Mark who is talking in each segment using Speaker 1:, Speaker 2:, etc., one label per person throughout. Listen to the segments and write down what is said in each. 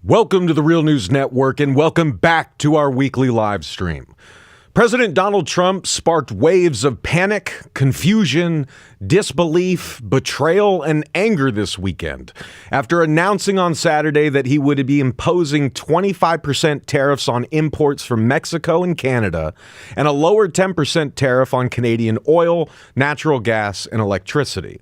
Speaker 1: Welcome to the Real News Network and welcome back to our weekly live stream. President Donald Trump sparked waves of panic, confusion, disbelief, betrayal, and anger this weekend after announcing on Saturday that he would be imposing 25% tariffs on imports from Mexico and Canada and a lower 10% tariff on Canadian oil, natural gas, and electricity.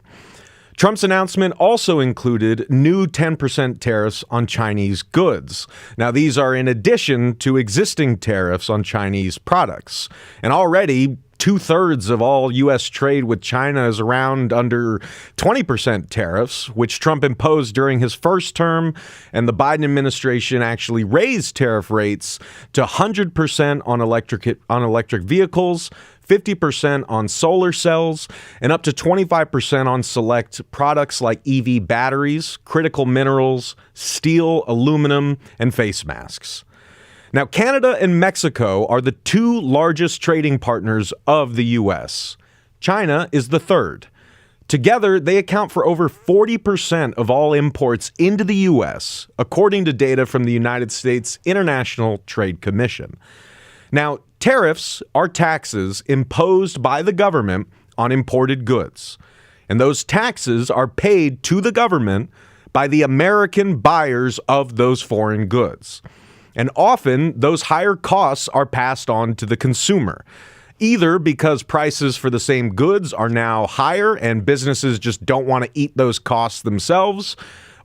Speaker 1: Trump's announcement also included new 10% tariffs on Chinese goods. Now, these are in addition to existing tariffs on Chinese products. And already, 2/3 of all U.S. trade with China is around under 20% tariffs, which Trump imposed during his first term. And the Biden administration actually raised tariff rates to 100% on electric vehicles, 50% on solar cells, and up to 25% on select products like EV batteries, critical minerals, steel, aluminum, and face masks. Now, Canada and Mexico are the two largest trading partners of the U.S. China is the third. Together, they account for over 40% of all imports into the U.S., according to data from the United States International Trade Commission. Now, tariffs are taxes imposed by the government on imported goods, and those taxes are paid to the government by the American buyers of those foreign goods. And often, those higher costs are passed on to the consumer, either because prices for the same goods are now higher and businesses just don't want to eat those costs themselves,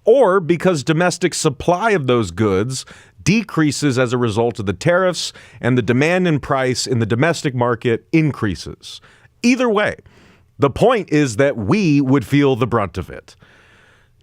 Speaker 1: or because domestic supply of those goods decreases as a result of the tariffs and the demand and price in the domestic market increases. Either way, the point is that we would feel the brunt of it.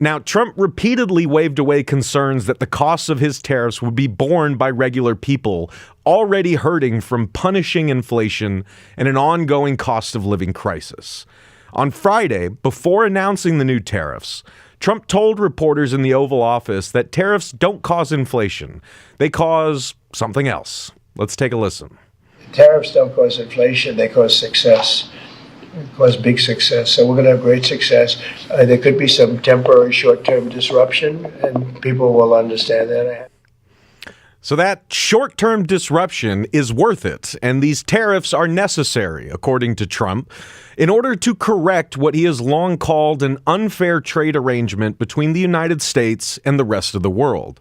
Speaker 1: Now, Trump repeatedly waved away concerns that the costs of his tariffs would be borne by regular people already hurting from punishing inflation and an ongoing cost of living crisis. On Friday, before announcing the new tariffs, Trump told reporters in the Oval Office that tariffs don't cause inflation. They cause something else. Let's take a listen.
Speaker 2: Tariffs don't cause inflation. They cause success. They cause big success. So we're going to have great success. There could be some temporary short-term disruption, and people will understand that.
Speaker 1: So that short-term disruption is worth it, and these tariffs are necessary, according to Trump, in order to correct what he has long called an unfair trade arrangement between the United States and the rest of the world,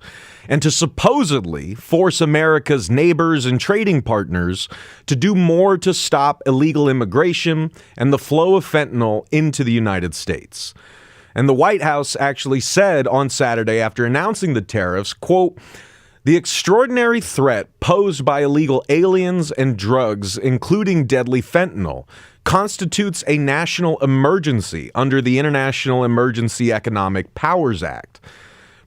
Speaker 1: and to supposedly force America's neighbors and trading partners to do more to stop illegal immigration and the flow of fentanyl into the United States. And the White House actually said on Saturday after announcing the tariffs, quote, "The extraordinary threat posed by illegal aliens and drugs, including deadly fentanyl, constitutes a national emergency under the International Emergency Economic Powers Act."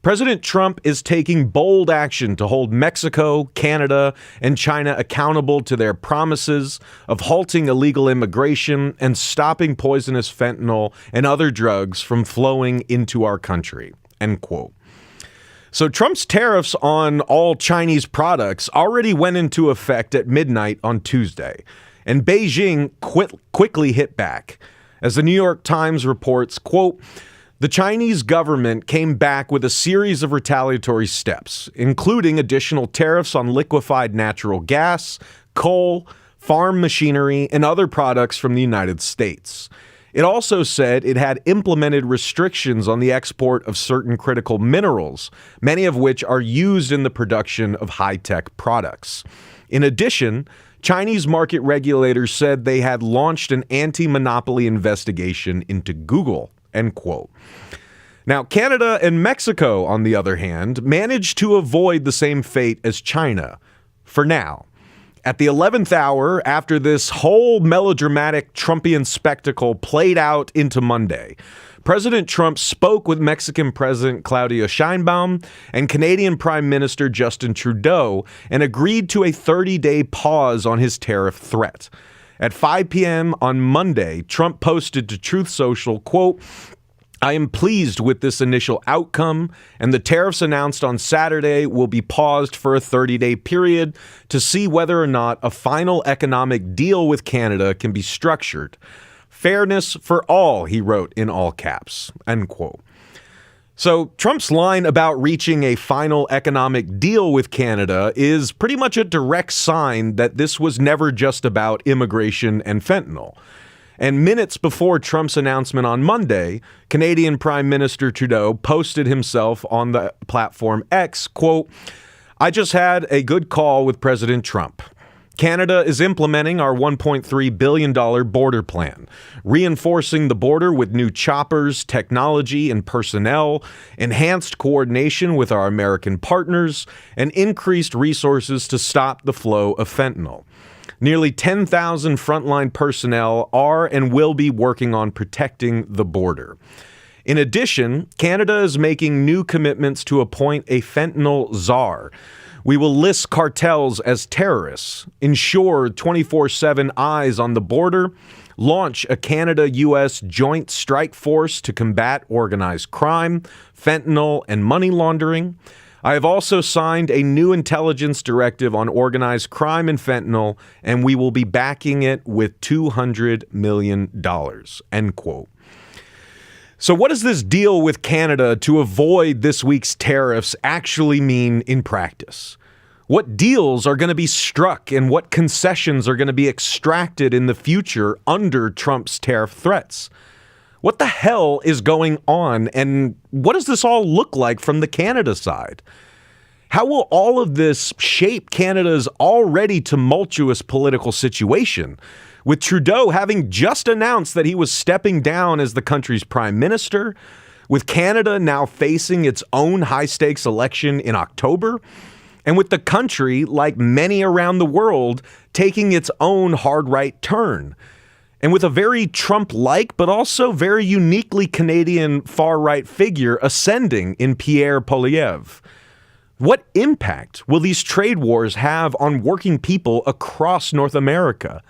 Speaker 1: President Trump is taking bold action to hold Mexico, Canada, and China accountable to their promises of halting illegal immigration and stopping poisonous fentanyl and other drugs from flowing into our country, end quote. So Trump's tariffs on all Chinese products already went into effect at midnight on Tuesday, and Beijing quickly hit back. As the New York Times reports, quote, "The Chinese government came back with a series of retaliatory steps, including additional tariffs on liquefied natural gas, coal, farm machinery, and other products from the United States." It also said it had implemented restrictions on the export of certain critical minerals, many of which are used in the production of high-tech products. In addition, Chinese market regulators said they had launched an anti-monopoly investigation into Google, end quote. Now, Canada and Mexico, on the other hand, managed to avoid the same fate as China, for now. At the 11th hour, after this whole melodramatic Trumpian spectacle played out into Monday, President Trump spoke with Mexican President Claudia Sheinbaum and Canadian Prime Minister Justin Trudeau and agreed to a 30-day pause on his tariff threat. At 5 p.m. on Monday, Trump posted to Truth Social, quote, "I am pleased with this initial outcome, and the tariffs announced on Saturday will be paused for a 30-day period to see whether or not a final economic deal with Canada can be structured. Fairness for all," he wrote in all caps, end quote. So Trump's line about reaching a final economic deal with Canada is pretty much a direct sign that this was never just about immigration and fentanyl. And minutes before Trump's announcement on Monday, Canadian Prime Minister Trudeau posted himself on the platform X, quote, "I just had a good call with President Trump. Canada is implementing our $1.3 billion border plan, reinforcing the border with new choppers, technology, and personnel, enhanced coordination with our American partners, and increased resources to stop the flow of fentanyl. Nearly 10,000 frontline personnel are and will be working on protecting the border. In addition, Canada is making new commitments to appoint a fentanyl czar. We will list cartels as terrorists, ensure 24/7 eyes on the border, launch a Canada-U.S. joint strike force to combat organized crime, fentanyl, and money laundering. I have also signed a new intelligence directive on organized crime and fentanyl, and we will be backing it with $200 million, end quote. So what does this deal with Canada to avoid this week's tariffs actually mean in practice? What deals are going to be struck and what concessions are going to be extracted in the future under Trump's tariff threats? What the hell is going on, and what does this all look like from the Canada side? How will all of this shape Canada's already tumultuous political situation, with Trudeau having just announced that he was stepping down as the country's prime minister, with Canada now facing its own high-stakes election in October, and with the country, like many around the world, taking its own hard-right turn, and with a very Trump-like but also very uniquely Canadian far-right figure ascending in Pierre Poilievre. What impact will these trade wars have on working people across North America?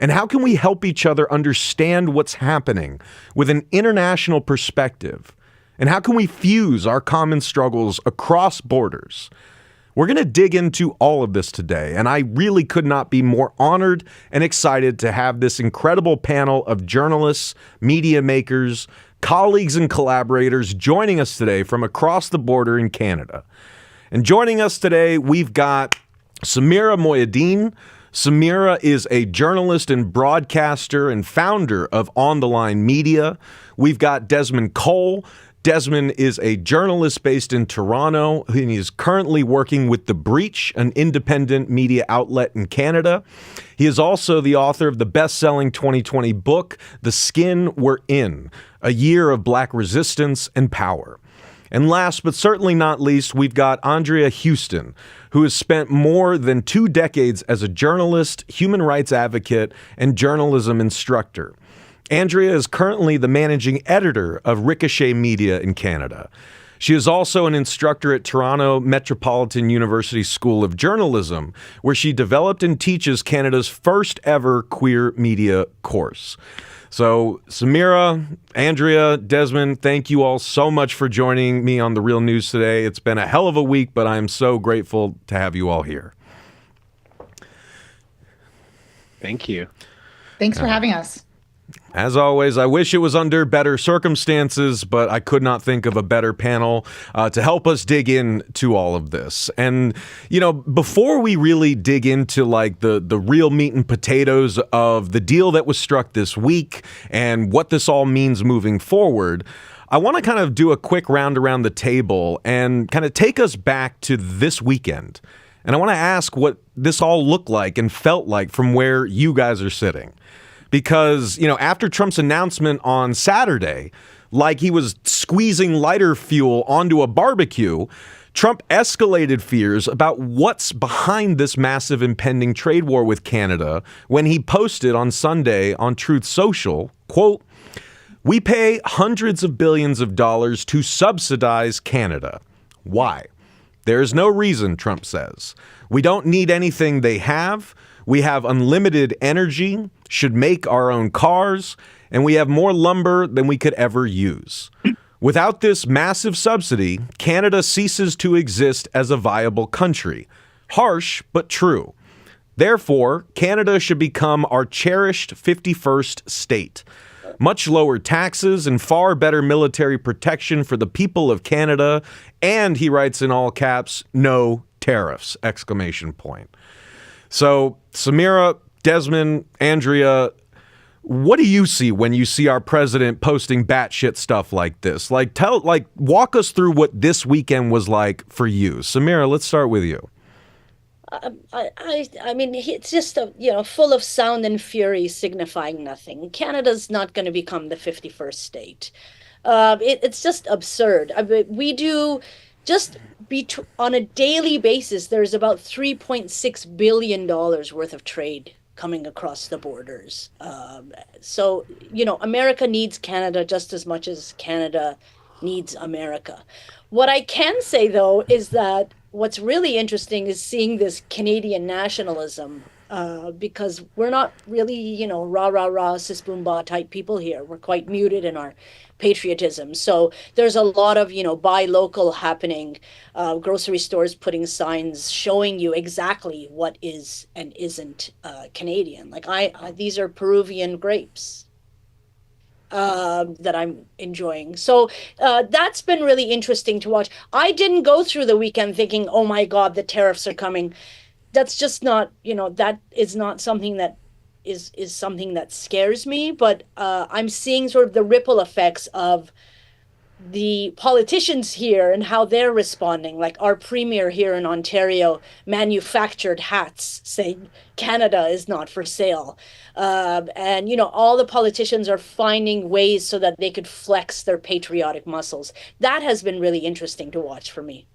Speaker 1: And how can we help each other understand what's happening with an international perspective? And how can we fuse our common struggles across borders? We're going to dig into all of this today, and I really could not be more honored and excited to have this incredible panel of journalists, media makers, colleagues, and collaborators joining us today from across the border in Canada. And joining us today, we've got Samira Moyadeen. Samira is a journalist and broadcaster and founder of On the Line Media. We've got Desmond Cole. Desmond is a journalist based in Toronto, and he's currently working with The Breach, an independent media outlet in Canada. He is also the author of the best-selling 2020 book, The Skin We're In, A Year of Black Resistance and Power. And last but certainly not least, we've got Andrea Houston, who has spent more than 2 decades as a journalist, human rights advocate, and journalism instructor. Andrea is currently the managing editor of Ricochet Media in Canada. She is also an instructor at Toronto Metropolitan University School of Journalism, where she developed and teaches Canada's first ever queer media course. So Samira, Andrea, Desmond, thank you all so much for joining me on The Real News today. It's been a hell of a week, but I am so grateful to have you all here.
Speaker 3: Thank you.
Speaker 4: Thanks for having us.
Speaker 1: As always, I wish it was under better circumstances, but I could not think of a better panel to help us dig into all of this. And, you know, before we really dig into like the real meat and potatoes of the deal that was struck this week and what this all means moving forward, I want to kind of do a quick round around the table and kind of take us back to this weekend. And I want to ask what this all looked like and felt like from where you guys are sitting. Because, you know, after Trump's announcement on Saturday, like he was squeezing lighter fuel onto a barbecue, Trump escalated fears about what's behind this massive impending trade war with Canada when he posted on Sunday on Truth Social, quote, "We pay hundreds of billions of dollars to subsidize Canada. Why? There is no reason," Trump says. "We don't need anything they have. We have unlimited energy, should make our own cars, and we have more lumber than we could ever use. Without this massive subsidy, Canada ceases to exist as a viable country. Harsh, but true. Therefore, Canada should become our cherished 51st state. much lower taxes, and far better military protection for the people of Canada. And he writes in all caps, no tariffs, exclamation point. So, Samira, Desmond, Andrea, what do you see when you see our president posting batshit stuff like this? Walk us through what this weekend was like for you. Samira, let's start with you.
Speaker 5: I mean, it's just full of sound and fury, signifying nothing. Canada's not going to become the 51st state. It's just absurd. I mean, we do on a daily basis. There's about $3.6 billion worth of trade coming across the borders. So America needs Canada just as much as Canada needs America. What I can say, though, is that what's really interesting is seeing this Canadian nationalism, because we're not really, rah, rah, rah, sis, boom, bah type people here. We're quite muted in our patriotism. So there's a lot of, buy local happening, grocery stores putting signs showing you exactly what is and isn't Canadian. Like these are Peruvian grapes. That I'm enjoying. So that's been really interesting to watch. I didn't go through the weekend thinking, oh my God, the tariffs are coming. That's just not, that is not something that is something that scares me. But I'm seeing sort of the ripple effects of the politicians here and how they're responding. Like our premier here in Ontario manufactured hats saying Canada is not for sale. And all the politicians are finding ways so that they could flex their patriotic muscles. That has been really interesting to watch for me.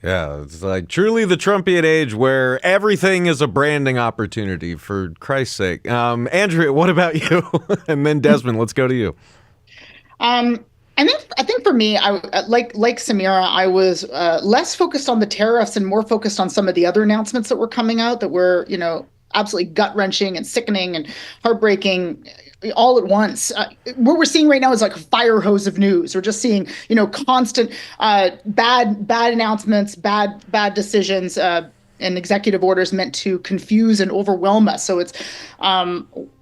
Speaker 1: Yeah, it's like truly the Trumpian age where everything is a branding opportunity, for Christ's sake. Andrea, what about you? And then Desmond, let's go to you.
Speaker 4: I think for me, I like Samira, I was less focused on the tariffs and more focused on some of the other announcements that were coming out that were, absolutely gut-wrenching and sickening and heartbreaking all at once. What we're seeing right now is like a fire hose of news. We're just seeing, constant bad announcements, bad decisions, and executive orders meant to confuse and overwhelm us. So it's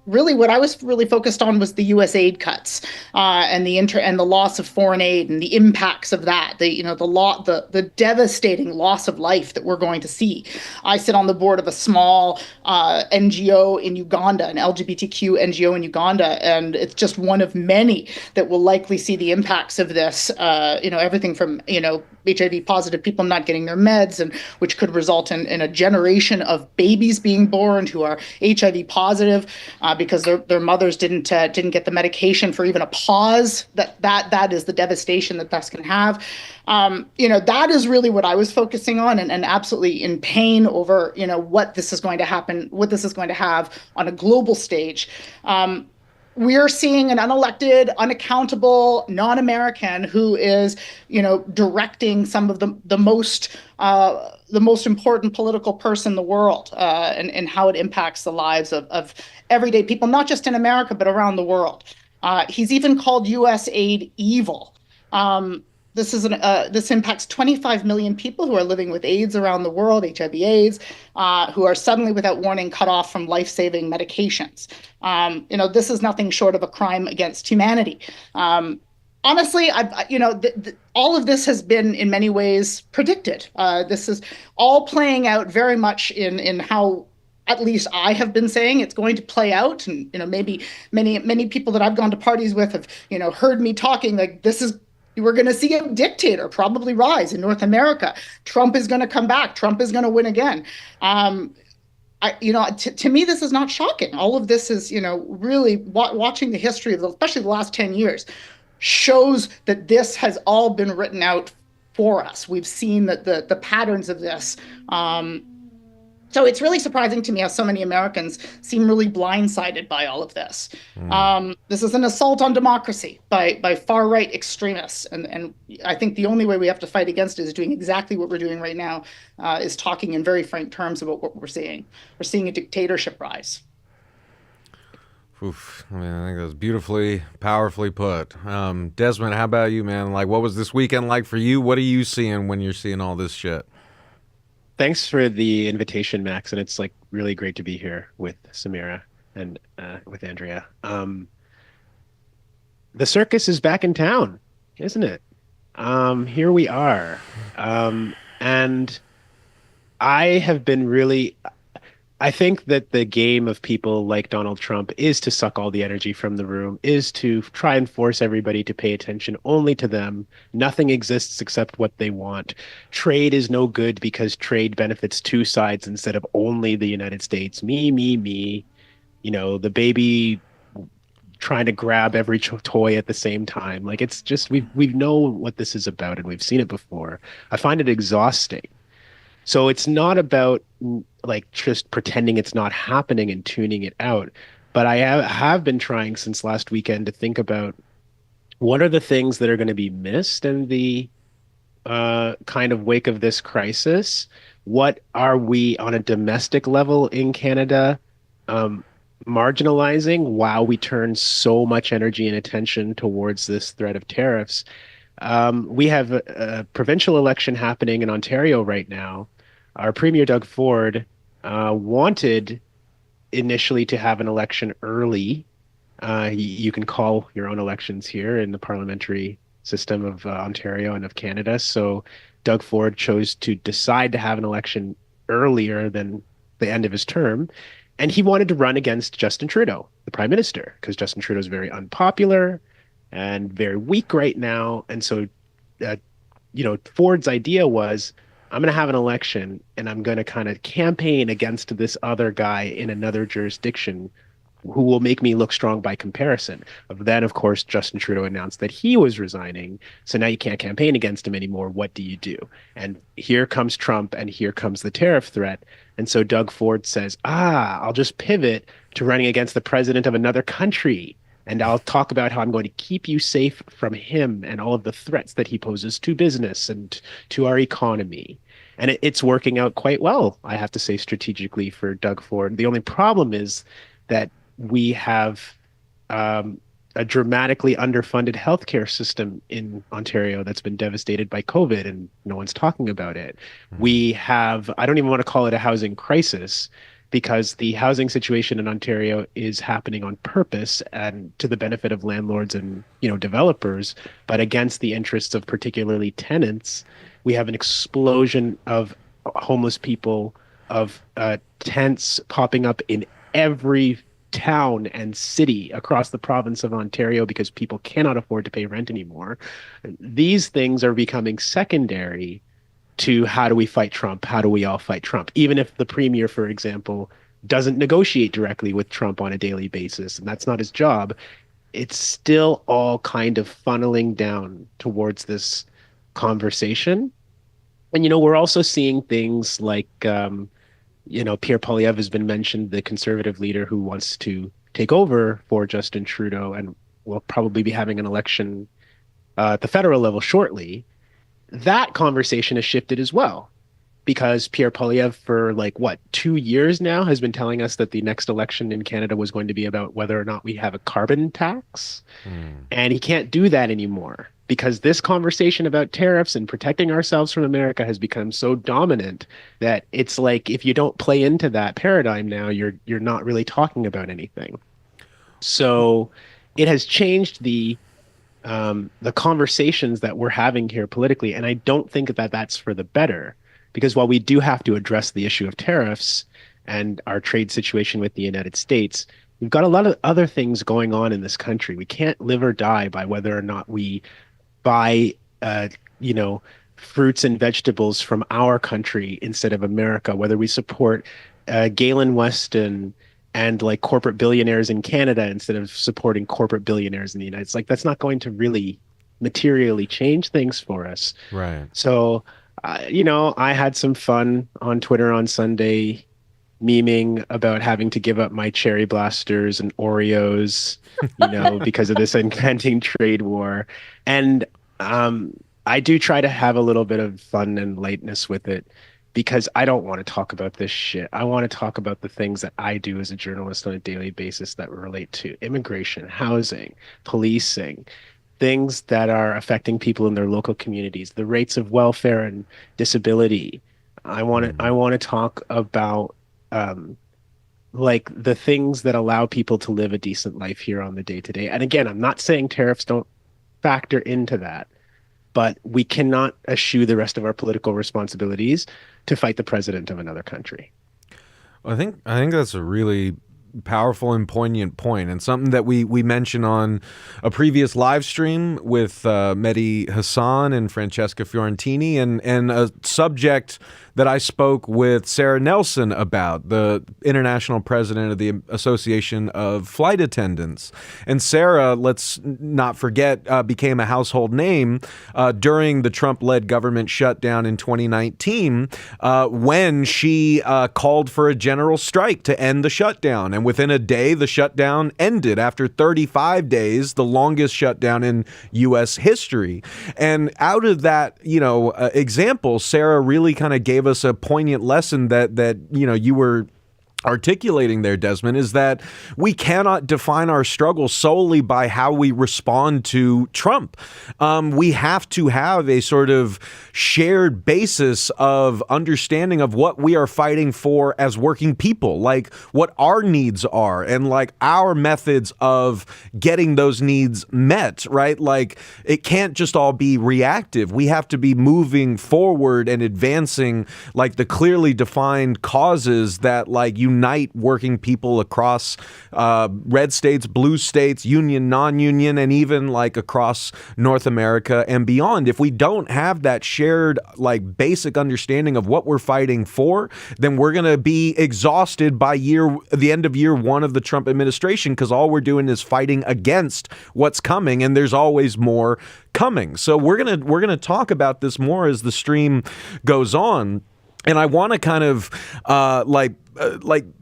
Speaker 4: really what I was really focused on was the U.S. aid cuts and the loss of foreign aid and the impacts of that. The devastating loss of life that we're going to see. I sit on the board of a small NGO in Uganda, an LGBTQ NGO in Uganda, and it's just one of many that will likely see the impacts of this. Everything from HIV positive people not getting their meds, and which could result in a generation of babies being born who are HIV positive because their mothers didn't get the medication for even a pause. That is the devastation that's going to have. That is really what I was focusing on, and absolutely in pain over what this is going to happen, what this is going to have on a global stage. We're seeing an unelected, unaccountable, non-American who is, directing some of the most important political person in the world, and how it impacts the lives of everyday people, not just in America, but around the world. He's even called U.S. aid evil. This impacts 25 million people who are living with AIDS around the world, HIV/AIDS, who are suddenly, without warning, cut off from life-saving medications. This is nothing short of a crime against humanity. Honestly, all of this has been in many ways predicted. This is all playing out very much in how, at least I have been saying it's going to play out. And maybe many people that I've gone to parties with have heard me talking like we're going to see a dictator probably rise in North America. Trump is going to come back. Trump is going to win again. To me, this is not shocking. All of this is, really watching the history of especially the last 10 years shows that this has all been written out for us. We've seen that the patterns of this. So it's really surprising to me how so many Americans seem really blindsided by all of this. This is an assault on democracy by far-right extremists. And I think the only way we have to fight against it is doing exactly what we're doing right now, is talking in very frank terms about what we're seeing. We're seeing a dictatorship rise.
Speaker 1: Oof. I think that was beautifully, powerfully put. Desmond, how about you, man? Like, what was this weekend like for you? What are you seeing when you're seeing all this shit?
Speaker 3: Thanks for the invitation, Max, and it's really great to be here with Samira and with Andrea. The circus is back in town, isn't it? Here we are. And I have been really, I think that the game of people like Donald Trump is to suck all the energy from the room, is to try and force everybody to pay attention only to them. Nothing exists except what they want. Trade is no good because trade benefits two sides instead of only the United States. Me, me, me. The baby trying to grab every toy at the same time. Like it's just we know what this is about and we've seen it before. I find it exhausting. So it's not about like just pretending it's not happening and tuning it out. But I have been trying since last weekend to think about what are the things that are going to be missed in the kind of wake of this crisis. What are we on a domestic level in Canada um, marginalizing while we turn so much energy and attention towards this threat of tariffs? We have a provincial election happening in Ontario right now. Our Premier Doug Ford wanted initially to have an election early. You can call your own elections here in the parliamentary system of Ontario and of Canada. So Doug Ford chose to decide to have an election earlier than the end of his term. And he wanted to run against Justin Trudeau, the prime minister, because Justin Trudeau is very unpopular and very weak right now. And so, Ford's idea was, I'm going to have an election and I'm going to kind of campaign against this other guy in another jurisdiction who will make me look strong by comparison. Then, of course, Justin Trudeau announced that he was resigning. So now you can't campaign against him anymore. What do you do? And here comes Trump and here comes the tariff threat. And so Doug Ford says, I'll just pivot to running against the president of another country. And I'll talk about how I'm going to keep you safe from him and all of the threats that he poses to business and to our economy. And it's working out quite well, I have to say, strategically for Doug Ford. The only problem is that we have a dramatically underfunded healthcare system in Ontario that's been devastated by COVID, and no one's talking about it. We have, I don't even want to call it a housing crisis, because the housing situation in Ontario is happening on purpose and to the benefit of landlords and developers, but against the interests of particularly tenants. We have an explosion of homeless people, of tents popping up in every town and city across the province of Ontario because people cannot afford to pay rent anymore. These things are becoming secondary to how do we fight Trump? How do we all fight Trump? Even if the premier, for example, doesn't negotiate directly with Trump on a daily basis, and that's not his job, it's still all kind of funneling down towards this conversation. And, we're also seeing things like, Pierre Poilievre has been mentioned, the conservative leader who wants to take over for Justin Trudeau and will probably be having an election at the federal level shortly. That conversation has shifted as well, because Pierre Poilievre for 2 years now has been telling us that the next election in Canada was going to be about whether or not we have a carbon tax. And he can't do that anymore because this conversation about tariffs and protecting ourselves from America has become so dominant that it's like, if you don't play into that paradigm now, you're not really talking about anything. So it has changed the conversations that we're having here politically. And I don't think that that's for the better, because while we do have to address the issue of tariffs and our trade situation with the United States, we've got a lot of other things going on in this country. We can't live or die by whether or not we buy, fruits and vegetables from our country instead of America, whether we support Galen Weston and corporate billionaires in Canada instead of supporting corporate billionaires in the United States. That's not going to really materially change things for us.
Speaker 1: Right.
Speaker 3: So, I had some fun on Twitter on Sunday memeing about having to give up my cherry blasters and Oreos, because of this impending trade war. And I do try to have a little bit of fun and lightness with it, because I don't want to talk about this shit. I want to talk about the things that I do as a journalist on a daily basis that relate to immigration, housing, policing, things that are affecting people in their local communities, the rates of welfare and disability. I want to talk about like the things that allow people to live a decent life here on the day to day. And again, I'm not saying tariffs don't factor into that, but we cannot eschew the rest of our political responsibilities to fight the president of another country.
Speaker 1: I think that's a really powerful and poignant point, and something that we mentioned on a previous live stream with Mehdi Hassan and Francesca Fiorentini, and a subject that I spoke with Sarah Nelson about, the international president of the Association of Flight Attendants. And Sarah, let's not forget, became a household name during the Trump-led government shutdown in 2019 when she called for a general strike to end the shutdown. And within a day, the shutdown ended after 35 days, the longest shutdown in U.S. history. And out of that, example, Sarah really kind of gave us a poignant lesson that you were articulating there, Desmond, is that we cannot define our struggle solely by how we respond to Trump. We have to have a sort of shared basis of understanding of what we are fighting for as working people, like what our needs are and like our methods of getting those needs met, right? Like it can't just all be reactive. We have to be moving forward and advancing like the clearly defined causes that like unite working people across red states, blue states, union, non-union, and even like across North America and beyond. If we don't have that shared like basic understanding of what we're fighting for, then we're going to be exhausted by the end of year one of the Trump administration, because all we're doing is fighting against what's coming, and there's always more coming. So we're gonna talk about this more as the stream goes on. And I want to kind of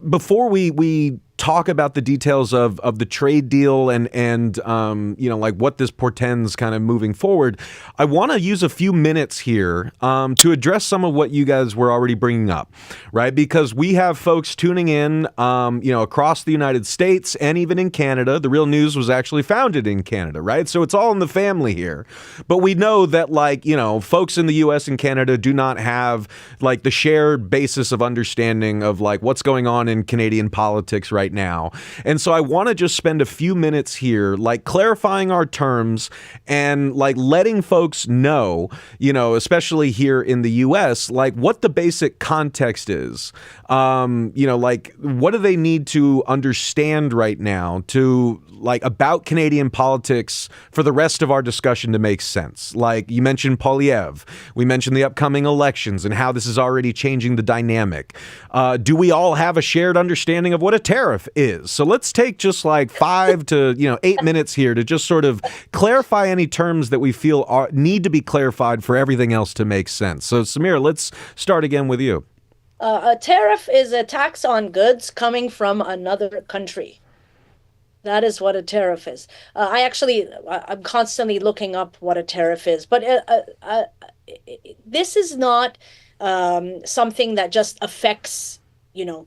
Speaker 1: before we talk about the details of the trade deal and like what this portends kind of moving forward, I want to use a few minutes here to address some of what you guys were already bringing up, right? Because we have folks tuning in, across the United States and even in Canada. The Real News was actually founded in Canada, right? So it's all in the family here. But we know that folks in the U.S. and Canada do not have like the shared basis of understanding of like what's going on in Canadian politics right now. And so I want to just spend a few minutes here, like clarifying our terms and like letting folks know, especially here in the US, like what the basic context is. Like what do they need to understand right now to like about Canadian politics for the rest of our discussion to make sense? Like you mentioned Poilievre, we mentioned the upcoming elections and how this is already changing the dynamic. Do we all have a shared understanding of what a tariff is? So let's take just like 5 to 8 minutes here to just sort of clarify any terms that we feel need to be clarified for everything else to make sense. So Samira, let's start again with you.
Speaker 5: A tariff is a tax on goods coming from another country. That is what a tariff is. I'm constantly looking up what a tariff is, but this is not something that just affects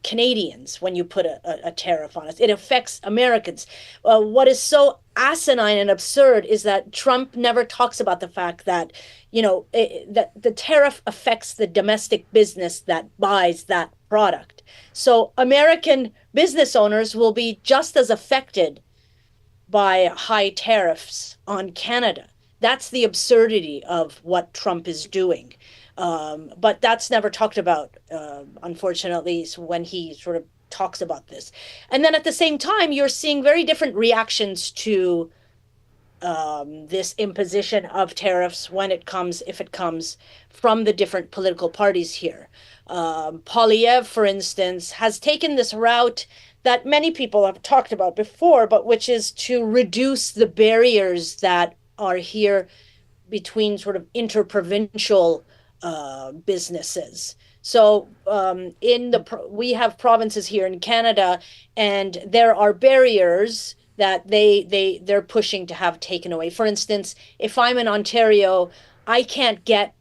Speaker 5: Canadians when you put a tariff on us. It affects Americans. What is so asinine and absurd is that Trump never talks about the fact that that the tariff affects the domestic business that buys that product. So American business owners will be just as affected by high tariffs on Canada. That's the absurdity of what Trump is doing. But that's never talked about, unfortunately, when he sort of talks about this. And then at the same time, you're seeing very different reactions to this imposition of tariffs if it comes from the different political parties here. Poilievre, for instance, has taken this route that many people have talked about before, but which is to reduce the barriers that are here between sort of interprovincial businesses. So we have provinces here in Canada, and there are barriers that they're pushing to have taken away. For instance, if I'm in Ontario, I can't get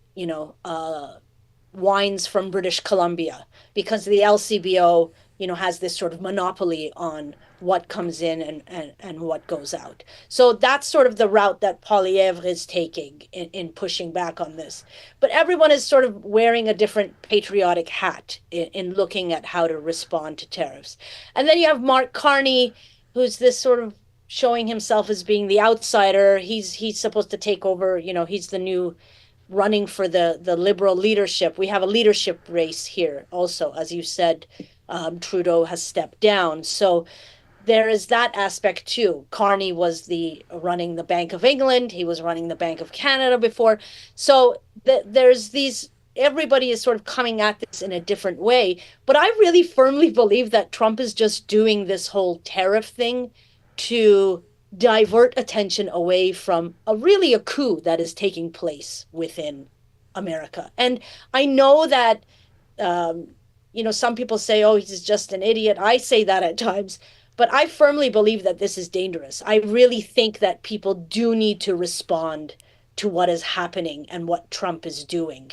Speaker 5: wines from British Columbia because the LCBO has this sort of monopoly on what comes in and what goes out. So that's sort of the route that Poilievre is taking in pushing back on this. But everyone is sort of wearing a different patriotic hat in looking at how to respond to tariffs. And then you have Mark Carney, who's this sort of showing himself as being the outsider. He's supposed to take over, he's the new running for the liberal leadership. We have a leadership race here also, as you said. Trudeau has stepped down. So there is that aspect too. Carney was running the Bank of England. He was running the Bank of Canada before. So there's these, everybody is sort of coming at this in a different way. But I really firmly believe that Trump is just doing this whole tariff thing to divert attention away from a coup that is taking place within America. And I know that, some people say, oh, he's just an idiot. I say that at times. But I firmly believe that this is dangerous. I really think that people do need to respond to what is happening and what Trump is doing.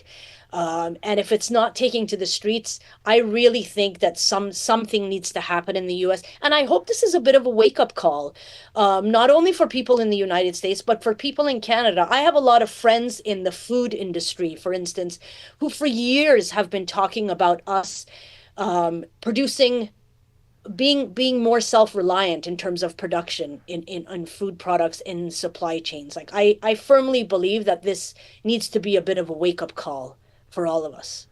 Speaker 5: And if it's not taking to the streets, I really think that something needs to happen in the US. And I hope this is a bit of a wake-up call, not only for people in the United States, but for people in Canada. I have a lot of friends in the food industry, for instance, who for years have been talking about us producing, being more self-reliant in terms of production in food products in supply chains. Like I firmly believe that this needs to be a bit of a wake-up call for all of us.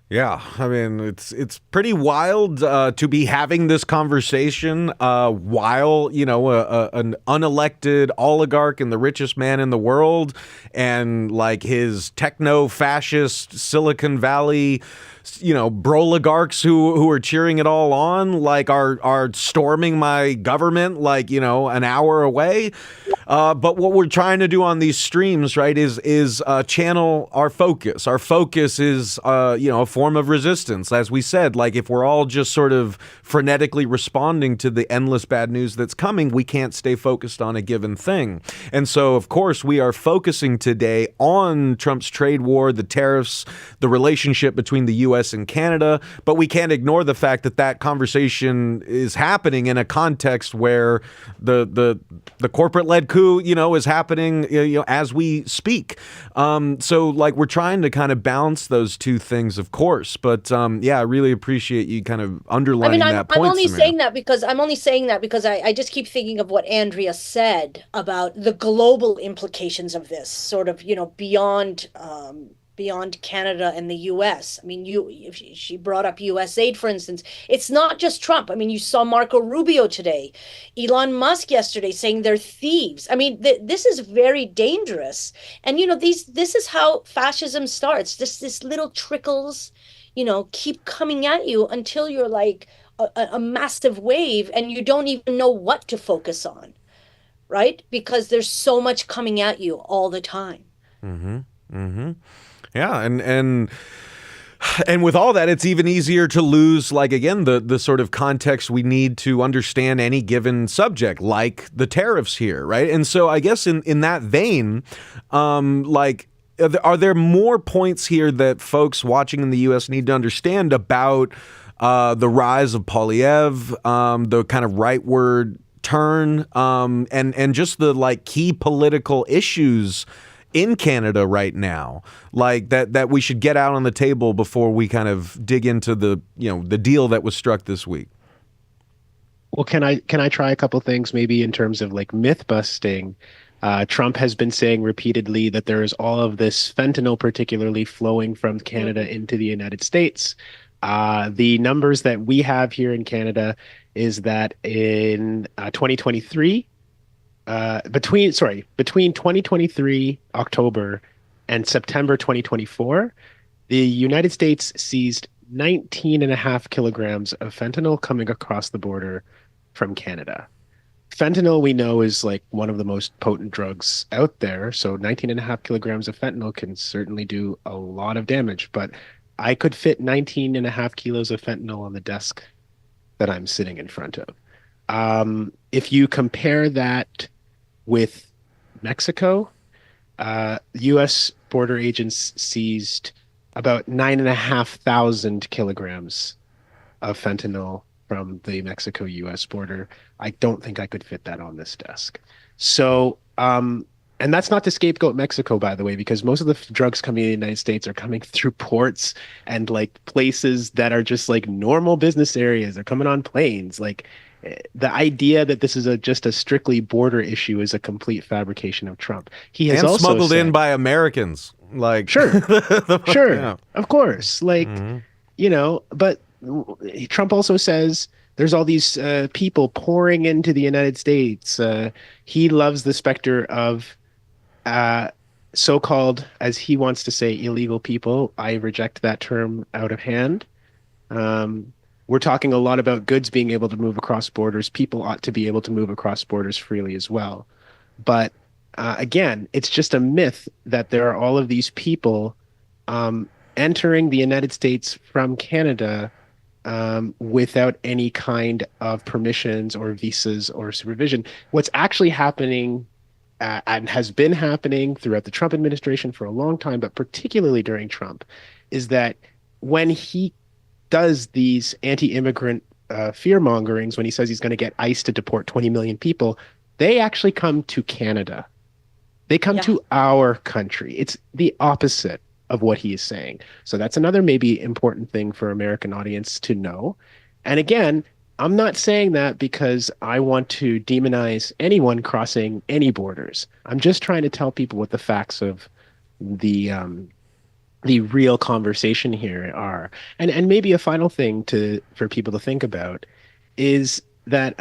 Speaker 1: Yeah, I mean, it's pretty wild to be having this conversation while, an unelected oligarch and the richest man in the world and like his techno-fascist Silicon Valley, broligarchs who are cheering it all on, like are storming my government like, an hour away. But what we're trying to do on these streams, right, is channel our focus. Our focus is, a form of resistance. As we said, like if we're all just sort of frenetically responding to the endless bad news that's coming, we can't stay focused on a given thing. And so, of course, we are focusing today on Trump's trade war, the tariffs, the relationship between the U.S. and Canada. But we can't ignore the fact that conversation is happening in a context where the corporate-led coup, is happening, as we speak. So like we're trying to kind of balance those two things, of course. But I really appreciate you kind of underlining that point.
Speaker 5: I'm only saying that because I just keep thinking of what Andrea said about the global implications of this, sort of, beyond Canada and the US. I mean, she brought up US aid, for instance. It's not just Trump. I mean, you saw Marco Rubio today, Elon Musk yesterday saying they're thieves. I mean, this is very dangerous. And, this is how fascism starts. This little trickles, keep coming at you until you're like a massive wave and you don't even know what to focus on, right? Because there's so much coming at you all the time.
Speaker 1: Mm-hmm. Mm-hmm. Yeah, and with all that, it's even easier to lose, like, again, the sort of context we need to understand any given subject, like the tariffs here, right? And so I guess in that vein, are there more points here that folks watching in the U.S. need to understand about the rise of Poilievre, the kind of rightward turn, and just the like key political issues in Canada right now, like that we should get out on the table before we kind of dig into the deal that was struck this week?
Speaker 3: Well, can I try a couple things maybe in terms of like myth busting? Trump has been saying repeatedly that there is all of this fentanyl, particularly flowing from Canada into the United States. The numbers that we have here in Canada is that in 2023. Between 2023 October and September 2024, the United States seized 19.5 kilograms of fentanyl coming across the border from Canada. Fentanyl, we know, is like one of the most potent drugs out there. So 19.5 kilograms of fentanyl can certainly do a lot of damage. But I could fit 19.5 kilos of fentanyl on the desk that I'm sitting in front of. If you compare that with Mexico, U.S. border agents seized about 9,500 kilograms of fentanyl from the Mexico-US border. I don't think I could fit that on this desk. So, and that's not to scapegoat Mexico, by the way, because most of the drugs coming in the United States are coming through ports and like places that are just like normal business areas. They're coming on planes. Like the idea that this is just a strictly border issue is a complete fabrication of Trump. He has
Speaker 1: and
Speaker 3: also
Speaker 1: smuggled
Speaker 3: said,
Speaker 1: in by Americans. Like
Speaker 3: sure, sure,
Speaker 1: yeah.
Speaker 3: of course. Like, but Trump also says there's all these people pouring into the United States. He loves the specter of so-called, as he wants to say, illegal people. I reject that term out of hand. We're talking a lot about goods being able to move across borders. People ought to be able to move across borders freely as well. But again, it's just a myth that there are all of these people entering the United States from Canada without any kind of permissions or visas or supervision. What's actually happening and has been happening throughout the Trump administration for a long time, but particularly during Trump, is that when he does these anti-immigrant fear-mongerings, when he says he's going to get ICE to deport 20 million people, they actually come to Canada. They come to our country. It's the opposite of what he is saying. So that's another maybe important thing for American audience to know. And again, I'm not saying that because I want to demonize anyone crossing any borders. I'm just trying to tell people what the facts of the real conversation here are. And maybe a final thing for people to think about is that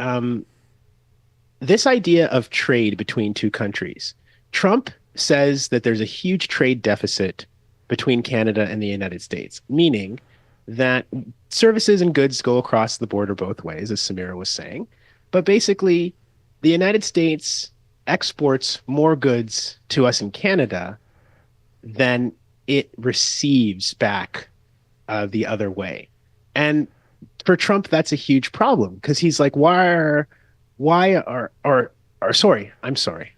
Speaker 3: this idea of trade between two countries. Trump says that there's a huge trade deficit between Canada and the United States, meaning that services and goods go across the border both ways, as Samira was saying. But basically, the United States exports more goods to us in Canada than it receives back the other way. And for Trump, that's a huge problem because he's like, sorry,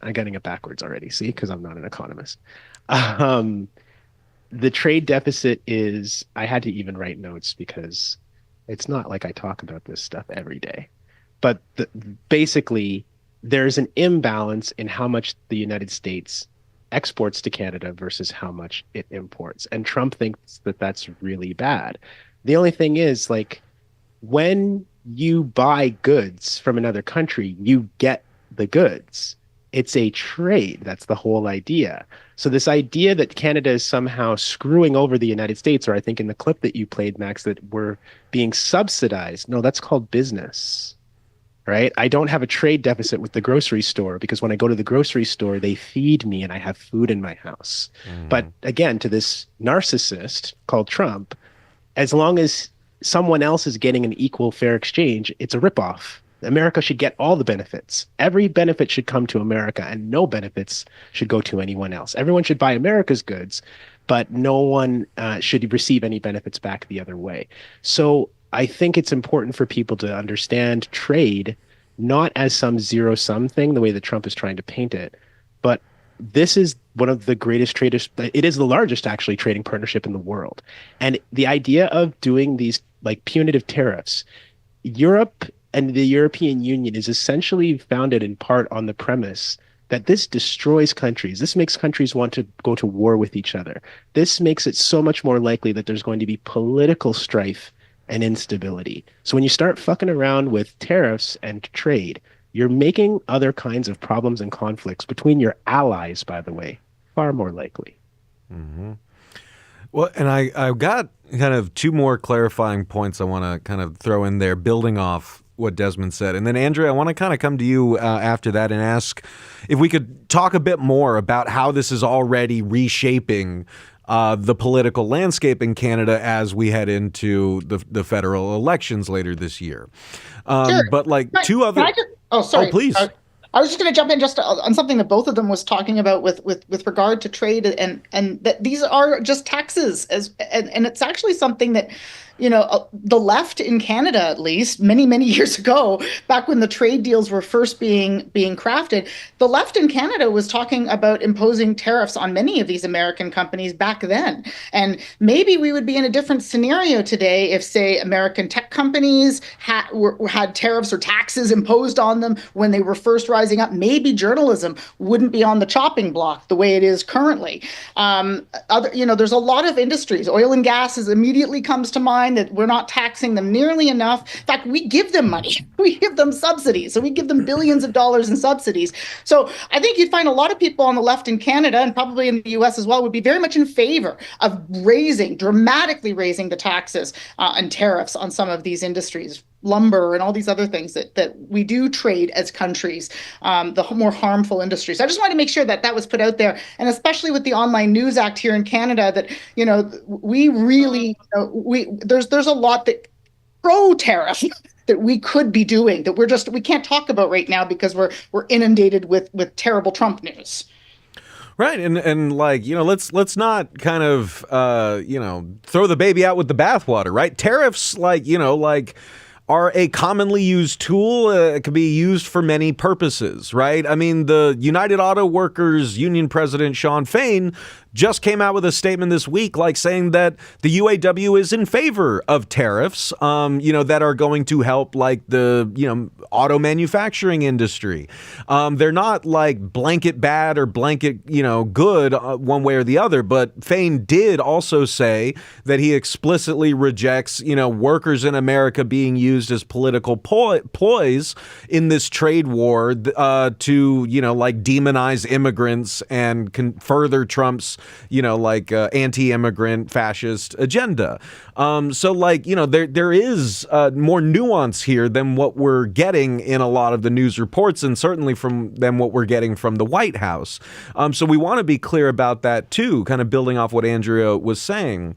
Speaker 3: I'm getting it backwards already, see, because I'm not an economist. The trade deficit is, I had to even write notes because it's not like I talk about this stuff every day. But basically, there's an imbalance in how much the United States exports to Canada versus how much it imports. And Trump thinks that that's really bad. The only thing is, like, when you buy goods from another country, you get the goods. It's a trade. That's the whole idea. So this idea that Canada is somehow screwing over the United States, or I think in the clip that you played, Max, that we're being subsidized. No, that's called business, right? I don't have a trade deficit with the grocery store because when I go to the grocery store, they feed me and I have food in my house. But again, to this narcissist called Trump, as long as someone else is getting an equal fair exchange, it's a ripoff. America should get all the benefits. Every benefit should come to America and no benefits should go to anyone else. Everyone should buy America's goods, but no one should receive any benefits back the other way. So I think it's important for people to understand trade not as some zero-sum thing, the way that Trump is trying to paint it, but this is one of the greatest traders. It is the largest, actually, trading partnership in the world. And the idea of doing these like punitive tariffs, Europe and the European Union is essentially founded in part on the premise that this destroys countries. This makes countries want to go to war with each other. This makes it so much more likely that there's going to be political strife and instability. So when you start fucking around with tariffs and trade, you're making other kinds of problems and conflicts between your allies, by the way, far more likely.
Speaker 1: Mm-hmm. Well, and I've got kind of two more clarifying points I want to kind of throw in there, building off what Desmond said. And then, Andrea, I want to kind of come to you after that and ask if we could talk a bit more about how this is already reshaping the political landscape in Canada as we head into the federal elections later this year.
Speaker 4: Sure.
Speaker 1: But like two other...
Speaker 4: sorry.
Speaker 1: Oh, please.
Speaker 4: I was just going to jump in just on something that both of them was talking about with regard to trade and that these are just taxes and it's actually something that the left in Canada, at least many, many years ago, back when the trade deals were first being crafted, the left in Canada was talking about imposing tariffs on many of these American companies back then. And maybe we would be in a different scenario today if, say, American tech companies had tariffs or taxes imposed on them when they were first rising up. Maybe journalism wouldn't be on the chopping block the way it is currently. There's a lot of industries. Oil and gas immediately comes to mind, that we're not taxing them nearly enough. In fact, we give them money. We give them subsidies. So we give them billions of dollars in subsidies. So I think you'd find a lot of people on the left in Canada, and probably in the US as well, would be very much in favor of dramatically raising the taxes and tariffs on some of these industries, lumber and all these other things that we do trade as countries, the more harmful industries. So I just wanted to make sure that was put out there, and especially with the Online News Act here in Canada, that we really there's a lot that pro-tariff that we could be doing that we can't talk about right now because we're inundated with terrible Trump news.
Speaker 1: Right, and let's not kind of throw the baby out with the bathwater, right? Tariffs, are a commonly used tool. It can be used for many purposes, right? I mean, the United Auto Workers Union president, Shawn Fain, just came out with a statement this week, saying that the UAW is in favor of tariffs, that are going to help, the, auto manufacturing industry. They're not blanket bad or blanket, good one way or the other. But Fain did also say that he explicitly rejects, workers in America being used as political ploys in this trade war to, demonize immigrants and further Trump's anti-immigrant fascist agenda. There is more nuance here than what we're getting in a lot of the news reports, and certainly than what we're getting from the White House. So we want to be clear about that too, kind of building off what Andrea was saying.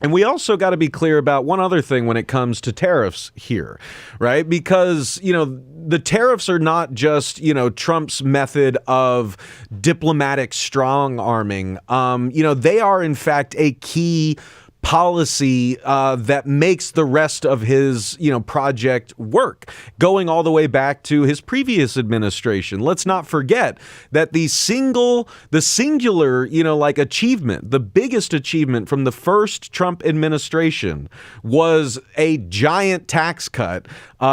Speaker 1: And we also got to be clear about one other thing when it comes to tariffs here, right? Because, the tariffs are not just, Trump's method of diplomatic strong arming. They are, in fact, a key policy that makes the rest of his, project work, going all the way back to his previous administration. Let's not forget that the singular, achievement, the biggest achievement from the first Trump administration was a giant tax cut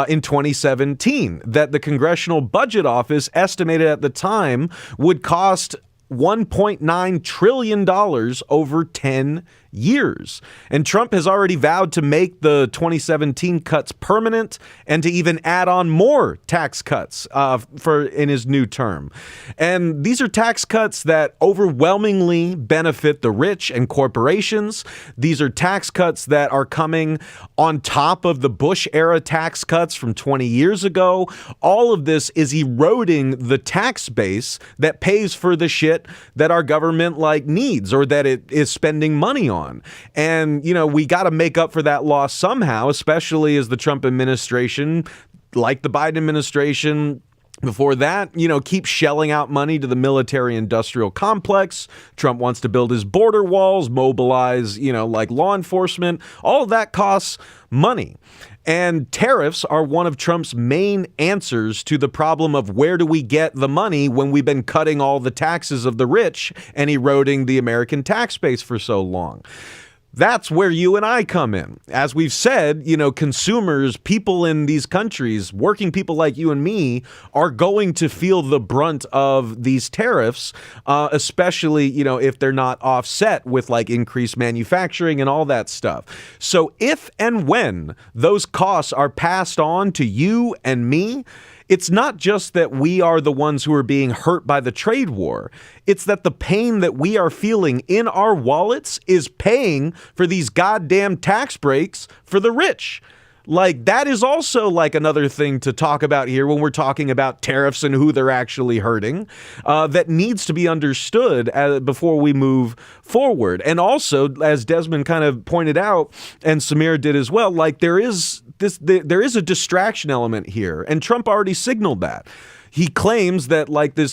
Speaker 1: in 2017 that the Congressional Budget Office estimated at the time would cost $1.9 trillion over 10 years. And Trump has already vowed to make the 2017 cuts permanent and to even add on more tax cuts in his new term. And these are tax cuts that overwhelmingly benefit the rich and corporations. These are tax cuts that are coming on top of the Bush era tax cuts from 20 years ago. All of this is eroding the tax base that pays for the shit that our government needs or that it is spending money on. And, we got to make up for that loss somehow, especially as the Trump administration, like the Biden administration before that, keep shelling out money to the military-industrial complex. Trump wants to build his border walls, mobilize, law enforcement. All of that costs money. And tariffs are one of Trump's main answers to the problem of where do we get the money when we've been cutting all the taxes of the rich and eroding the American tax base for so long. That's where you and I come in. As we've said, consumers, people in these countries, working people like you and me, are going to feel the brunt of these tariffs, especially, if they're not offset with increased manufacturing and all that stuff. So if and when those costs are passed on to you and me, it's not just that we are the ones who are being hurt by the trade war. It's that the pain that we are feeling in our wallets is paying for these goddamn tax breaks for the rich. That is also another thing to talk about here when we're talking about tariffs and who they're actually hurting, that needs to be understood before we move forward. And also, as Desmond kind of pointed out, and Samira did as well, there is a distraction element here, and Trump already signaled that. He claims that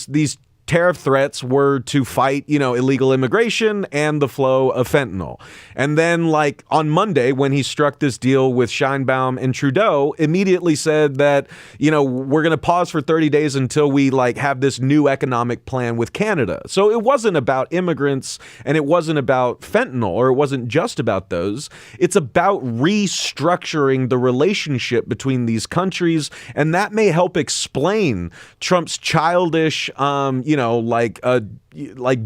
Speaker 1: these tariff threats were to fight, illegal immigration and the flow of fentanyl. And then, like, on Monday, when he struck this deal with Sheinbaum and Trudeau, immediately said that, we're going to pause for 30 days until we, like, have this new economic plan with Canada. So it wasn't about immigrants and it wasn't about fentanyl, or it wasn't just about those. It's about restructuring the relationship between these countries. And that may help explain Trump's childish, like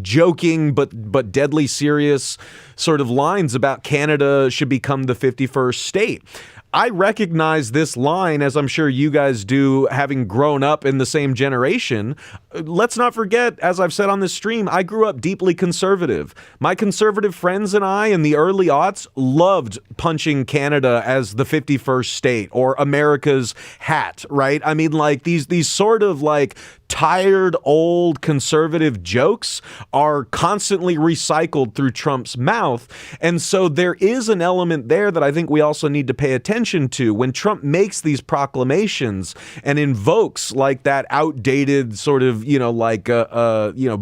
Speaker 1: joking but deadly serious sort of lines about Canada should become the 51st state. I recognize this line, as I'm sure you guys do, having grown up in the same generation. Let's not forget, as I've said on this stream, I grew up deeply conservative. My conservative friends and I in the early aughts loved punching Canada as the 51st state or America's hat, right? I mean, like these sort of like tired old conservative jokes are constantly recycled through Trump's mouth. And so there is an element there that I think we also need to pay attention to. When Trump makes these proclamations and invokes like that outdated sort of,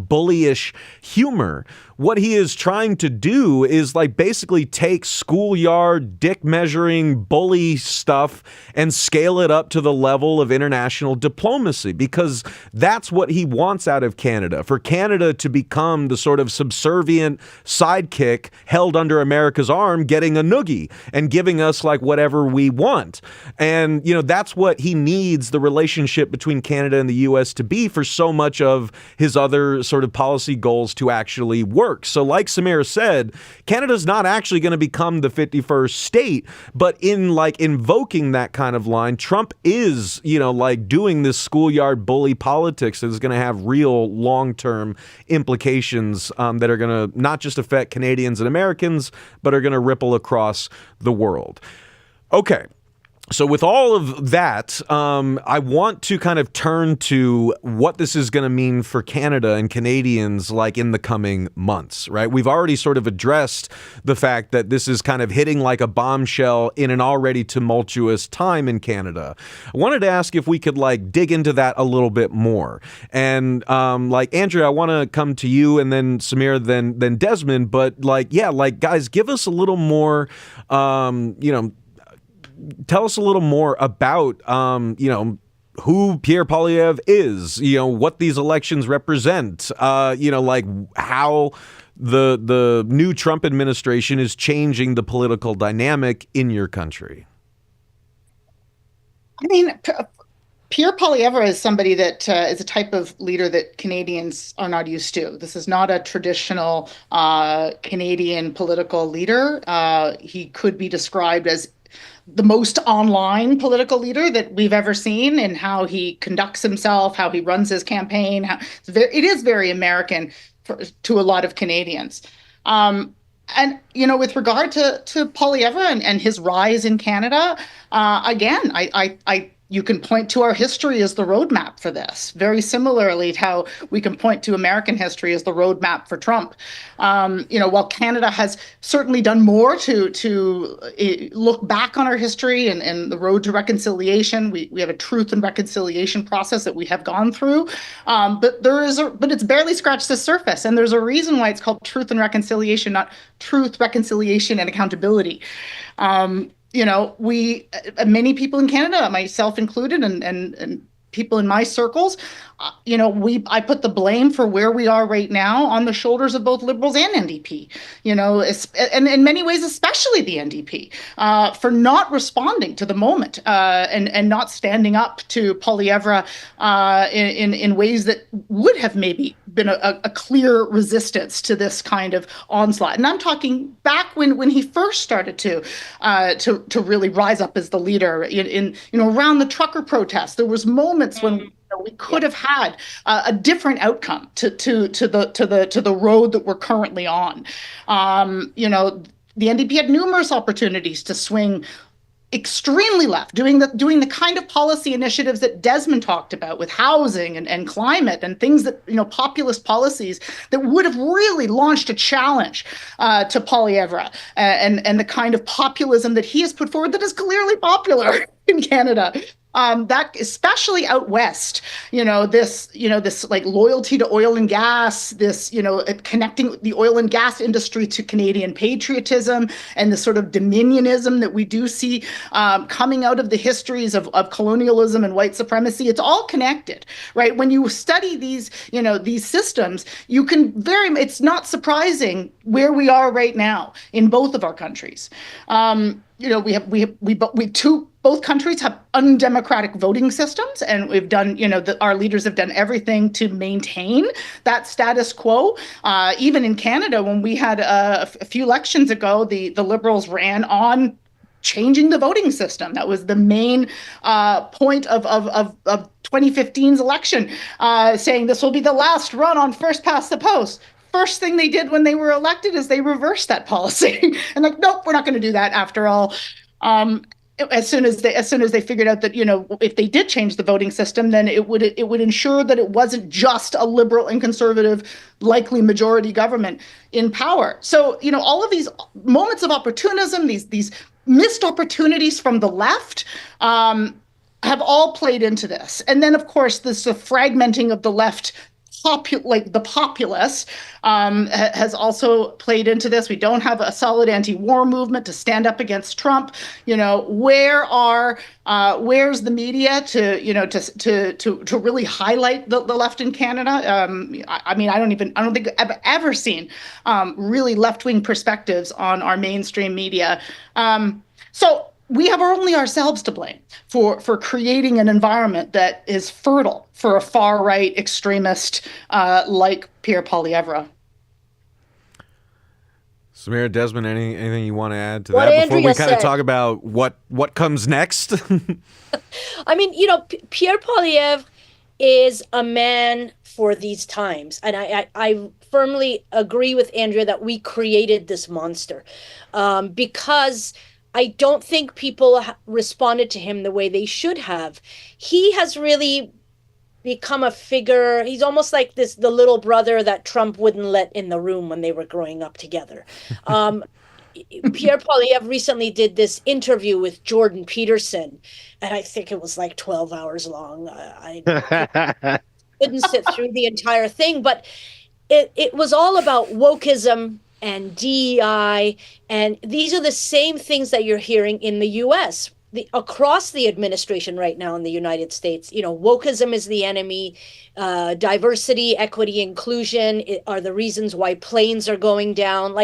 Speaker 1: bullyish humor, what he is trying to do is like basically take schoolyard, dick measuring, bully stuff and scale it up to the level of international diplomacy, because that's what he wants out of Canada, for Canada to become the sort of subservient sidekick held under America's arm, getting a noogie and giving us like whatever we want. And, that's what he needs the relationship between Canada and the U.S. to be for so much of his other sort of policy goals to actually work. So like Samira said, Canada's not actually going to become the 51st state, but in like invoking that kind of line, Trump is, doing this schoolyard bully politics that is going to have real long-term implications that are going to not just affect Canadians and Americans, but are going to ripple across the world. Okay. So with all of that, I want to kind of turn to what this is going to mean for Canada and Canadians like in the coming months, right? We've already sort of addressed the fact that this is kind of hitting like a bombshell in an already tumultuous time in Canada. I wanted to ask if we could like dig into that a little bit more. And like Andrea, I want to come to you and then Samira, then Desmond, but guys, give us a little more, tell us a little more about, who Pierre Poilievre is, what these elections represent, like how the new Trump administration is changing the political dynamic in your country.
Speaker 4: I mean, Pierre Poilievre is somebody that is a type of leader that Canadians are not used to. This is not a traditional Canadian political leader. He could be described as the most online political leader that we've ever seen, in how he conducts himself, how he runs his campaign. It is very American to a lot of Canadians. And, with regard to Poilievre and his rise in Canada, again, you can point to our history as the roadmap for this, very similarly to how we can point to American history as the roadmap for Trump. While Canada has certainly done more to look back on our history and the road to reconciliation, we have a truth and reconciliation process that we have gone through, but it's barely scratched the surface, and there's a reason why it's called truth and reconciliation, not truth, reconciliation, and accountability. Many people in Canada, myself included, and people in my circles, I put the blame for where we are right now on the shoulders of both Liberals and NDP, and in many ways, especially the NDP, for not responding to the moment and not standing up to Poilievre in ways that would have maybe been a clear resistance to this kind of onslaught. And I'm talking back when he first started to really rise up as the leader in around the trucker protests. There was moments when we could have had a different outcome to the road that we're currently on. The NDP had numerous opportunities to swing extremely left, doing the kind of policy initiatives that Desmond talked about with housing and climate and things that, populist policies that would have really launched a challenge to Poilievre and the kind of populism that he has put forward that is clearly popular in Canada. That especially out west, this like loyalty to oil and gas, this, connecting the oil and gas industry to Canadian patriotism and the sort of dominionism that we do see coming out of the histories of colonialism and white supremacy. It's all connected, right? When you study these systems, it's not surprising where we are right now in both of our countries. Both countries have undemocratic voting systems, and we've done, our leaders have done everything to maintain that status quo. Even in Canada, when we had a few elections ago, the Liberals ran on changing the voting system. That was the main point of 2015's election, saying this will be the last run on first past the post. First thing they did when they were elected is they reversed that policy and nope, we're not going to do that after all. As soon as they figured out that, if they did change the voting system, then it would ensure that it wasn't just a Liberal and Conservative, likely majority government in power. So, all of these moments of opportunism, these missed opportunities from the left, have all played into this. And then, of course, the fragmenting of the left, the populace, has also played into this. We don't have a solid anti-war movement to stand up against Trump. Where's the media to really highlight the left in Canada? I don't think I've ever seen really left-wing perspectives on our mainstream media. So we have only ourselves to blame for creating an environment that is fertile for a far-right extremist like Pierre Poilievre.
Speaker 1: Samira, Desmond, anything you want to add to that before we kind of talk about what comes next?
Speaker 5: Pierre Poilievre is a man for these times. And I firmly agree with Andrea that we created this monster because I don't think people responded to him the way they should have. He has really become a figure. He's almost like the little brother that Trump wouldn't let in the room when they were growing up together. Pierre Poilievre recently did this interview with Jordan Peterson, and I think it was like 12 hours long. I couldn't sit through the entire thing, but it was all about wokeism and DEI, and these are the same things that you're hearing in the U.S. Across the administration right now in the United States. Wokeism is the enemy. Diversity, equity, inclusion are the reasons why planes are going down.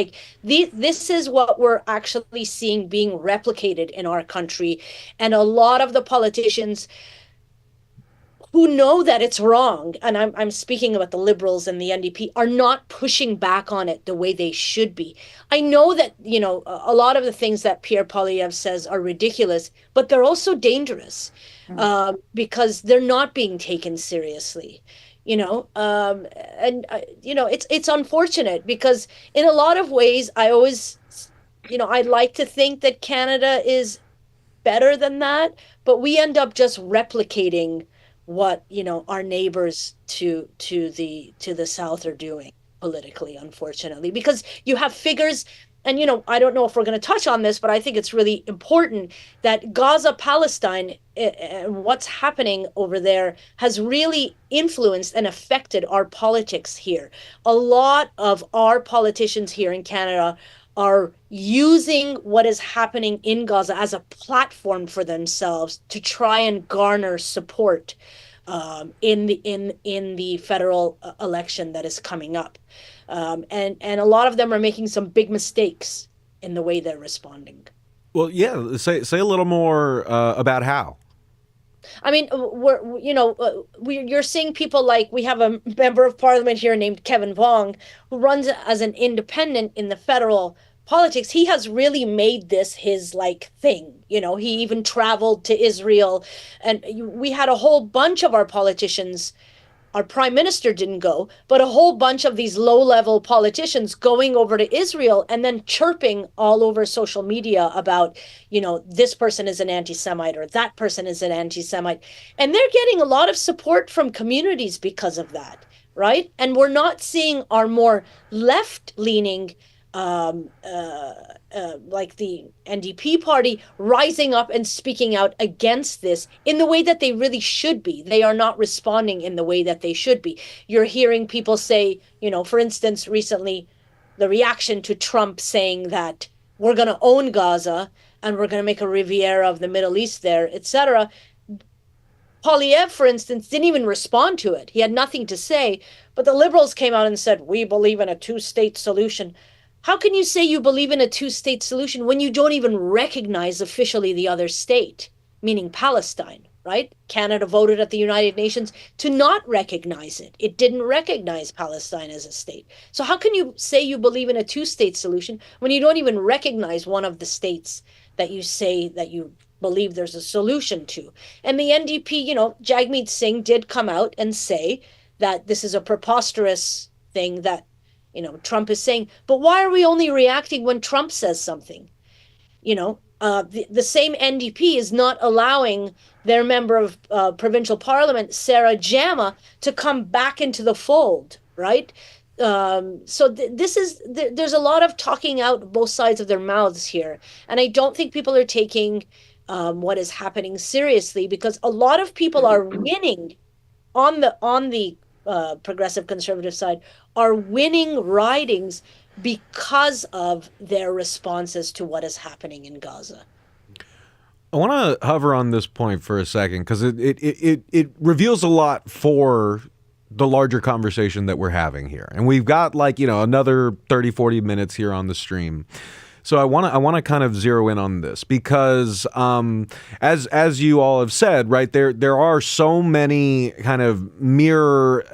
Speaker 5: This is what we're actually seeing being replicated in our country, and a lot of the politicians who know that it's wrong, and I'm speaking about the Liberals and the NDP, are not pushing back on it the way they should be. I know that, a lot of the things that Pierre Poilievre says are ridiculous, but they're also dangerous because they're not being taken seriously. It's unfortunate because in a lot of ways, I always, I'd like to think that Canada is better than that, but we end up just replicating what our neighbors to the south are doing politically, unfortunately, because you have figures, and I don't know if we're going to touch on this, but I think it's really important that Gaza, Palestine, and what's happening over there has really influenced and affected our politics here. A lot of our politicians here in Canada are using what is happening in Gaza as a platform for themselves to try and garner support in the federal election that is coming up, and a lot of them are making some big mistakes in the way they're responding.
Speaker 1: Well, yeah, say a little more about how.
Speaker 5: You're seeing people like, we have a member of parliament here named Kevin Vong, who runs as an independent in the federal politics. He has really made this his thing. He even traveled to Israel, and we had a whole bunch of our politicians. Our prime minister didn't go, but a whole bunch of these low-level politicians going over to Israel and then chirping all over social media about, this person is an anti-Semite or that person is an anti-Semite. And they're getting a lot of support from communities because of that, right? And we're not seeing our more left-leaning like the NDP party rising up and speaking out against this in the way that they really should be. They are not responding in the way that they should be. You're hearing people say, for instance, recently, the reaction to Trump saying that we're going to own Gaza and we're going to make a Riviera of the Middle East there, etc. Poilievre, for instance, didn't even respond to it. He had nothing to say, but the Liberals came out and said, we believe in a two-state solution. How can you say you believe in a two-state solution when you don't even recognize officially the other state, meaning Palestine, right? Canada voted at the United Nations to not recognize it. It didn't recognize Palestine as a state. So how can you say you believe in a two-state solution when you don't even recognize one of the states that you say that you believe there's a solution to? And the NDP, Jagmeet Singh did come out and say that this is a preposterous thing that Trump is saying, but why are we only reacting when Trump says something? The same NDP is not allowing their member of provincial parliament, Sarah Jama, to come back into the fold, right? There's a lot of talking out both sides of their mouths here. And I don't think people are taking what is happening seriously, because a lot of people are winning on the progressive conservative side, are winning ridings because of their responses to what is happening in Gaza.
Speaker 1: I want to hover on this point for a second, because it reveals a lot for the larger conversation that we're having here. And we've got another 30, 40 minutes here on the stream. So I want to kind of zero in on this, because as you all have said, right, there are so many kind of mirror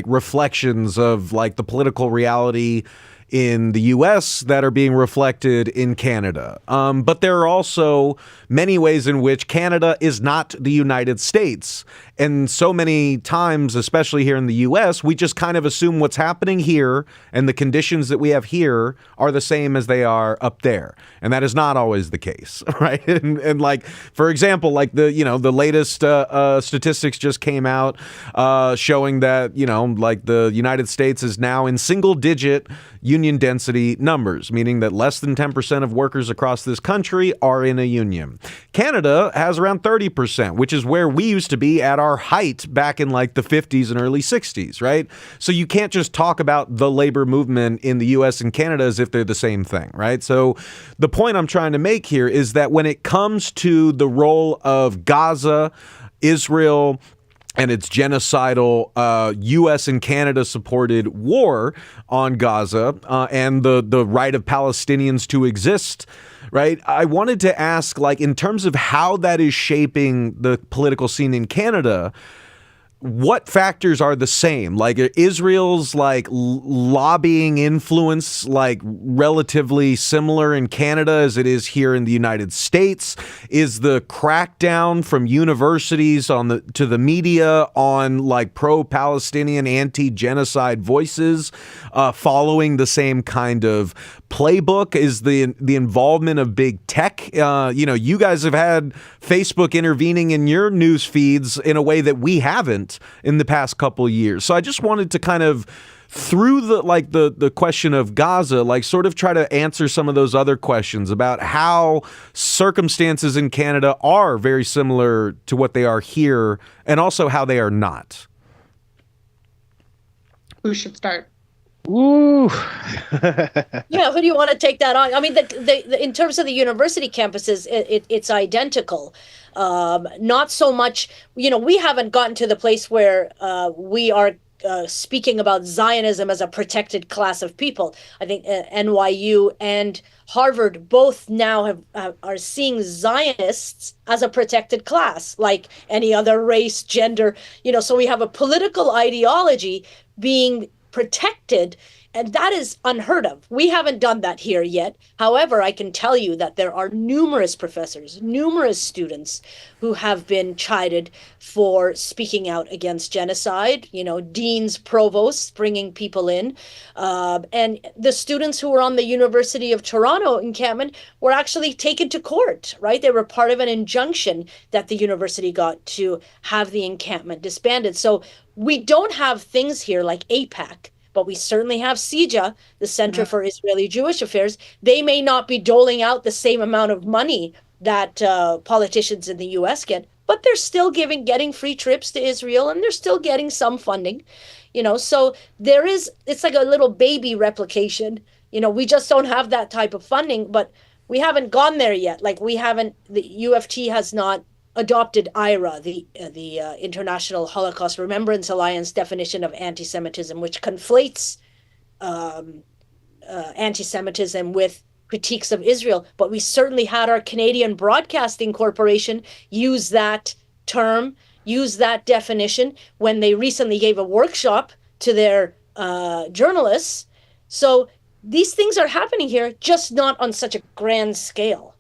Speaker 1: reflections of the political reality in the U.S. that are being reflected in Canada. But there are also many ways in which Canada is not the United States. And so many times, especially here in the U.S., we just kind of assume what's happening here and the conditions that we have here are the same as they are up there. And that is not always the case, right? And for example, the latest statistics just came out showing that, the United States is now in single-digit union density numbers, meaning that less than 10% of workers across this country are in a union. Canada has around 30%, which is where we used to be at our height back in the 50s and early 60s, right? So you can't just talk about the labor movement in the US and Canada as if they're the same thing, right? So the point I'm trying to make here is that when it comes to the role of Gaza, Israel, and its genocidal U.S. and Canada-supported war on Gaza and the right of Palestinians to exist, right? I wanted to ask, in terms of how that is shaping the political scene in Canada, what factors are the same? Israel's lobbying influence relatively similar in Canada as it is here in the United States? Is the crackdown from universities to the media on pro-Palestinian, anti-genocide voices following the same kind of playbook? Is the involvement of big tech? You guys have had Facebook intervening in your news feeds in a way that we haven't in the past couple of years. So I just wanted to kind of, through the question of Gaza, sort of try to answer some of those other questions about how circumstances in Canada are very similar to what they are here, and also how they are not.
Speaker 4: Who should start?
Speaker 3: Ooh.
Speaker 5: Yeah, who do you want to take that on? I mean, in terms of the university campuses, it's identical. Not so much, we haven't gotten to the place where we are speaking about Zionism as a protected class of people. I think NYU and Harvard both now are seeing Zionists as a protected class, like any other race, gender. So we have a political ideology being protected, and that is unheard of. We haven't done that here yet. However, I can tell you that there are numerous professors, numerous students who have been chided for speaking out against genocide, deans, provosts, bringing people in. And the students who were on the University of Toronto encampment were actually taken to court, right? They were part of an injunction that the university got to have the encampment disbanded. So we don't have things here like APAC, but we certainly have CIJA, the Center for Israeli Jewish Affairs. They may not be doling out the same amount of money that politicians in the U.S. get, but they're still getting free trips to Israel, and they're still getting some funding, So it's like a little baby replication. We just don't have that type of funding, but we haven't gone there yet. Like the UFT has not adopted IRA, the International Holocaust Remembrance Alliance definition of anti-Semitism, which conflates anti-Semitism with critiques of Israel. But we certainly had our Canadian Broadcasting Corporation use that term, use that definition when they recently gave a workshop to their journalists. So these things are happening here, just not on such a grand scale.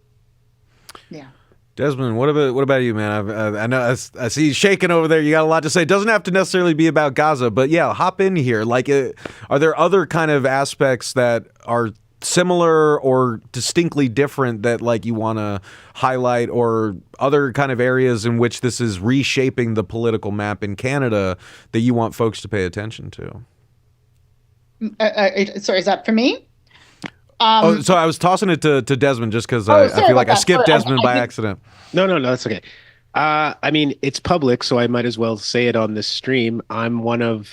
Speaker 4: Yeah.
Speaker 1: Desmond, what about you, man? I know I see you shaking over there. You got a lot to say. It doesn't have to necessarily be about Gaza, but yeah, hop in here. Like, are there other kind of aspects that are similar or distinctly different that like you want to highlight, or other kind of areas in which this is reshaping the political map in Canada that you want folks to pay attention to?
Speaker 4: Sorry, is that for me?
Speaker 1: So I was tossing it to Desmond just because I feel like I skipped Desmond by accident.
Speaker 3: No, that's okay. I mean, it's public, so I might as well say it on this stream. I'm one of,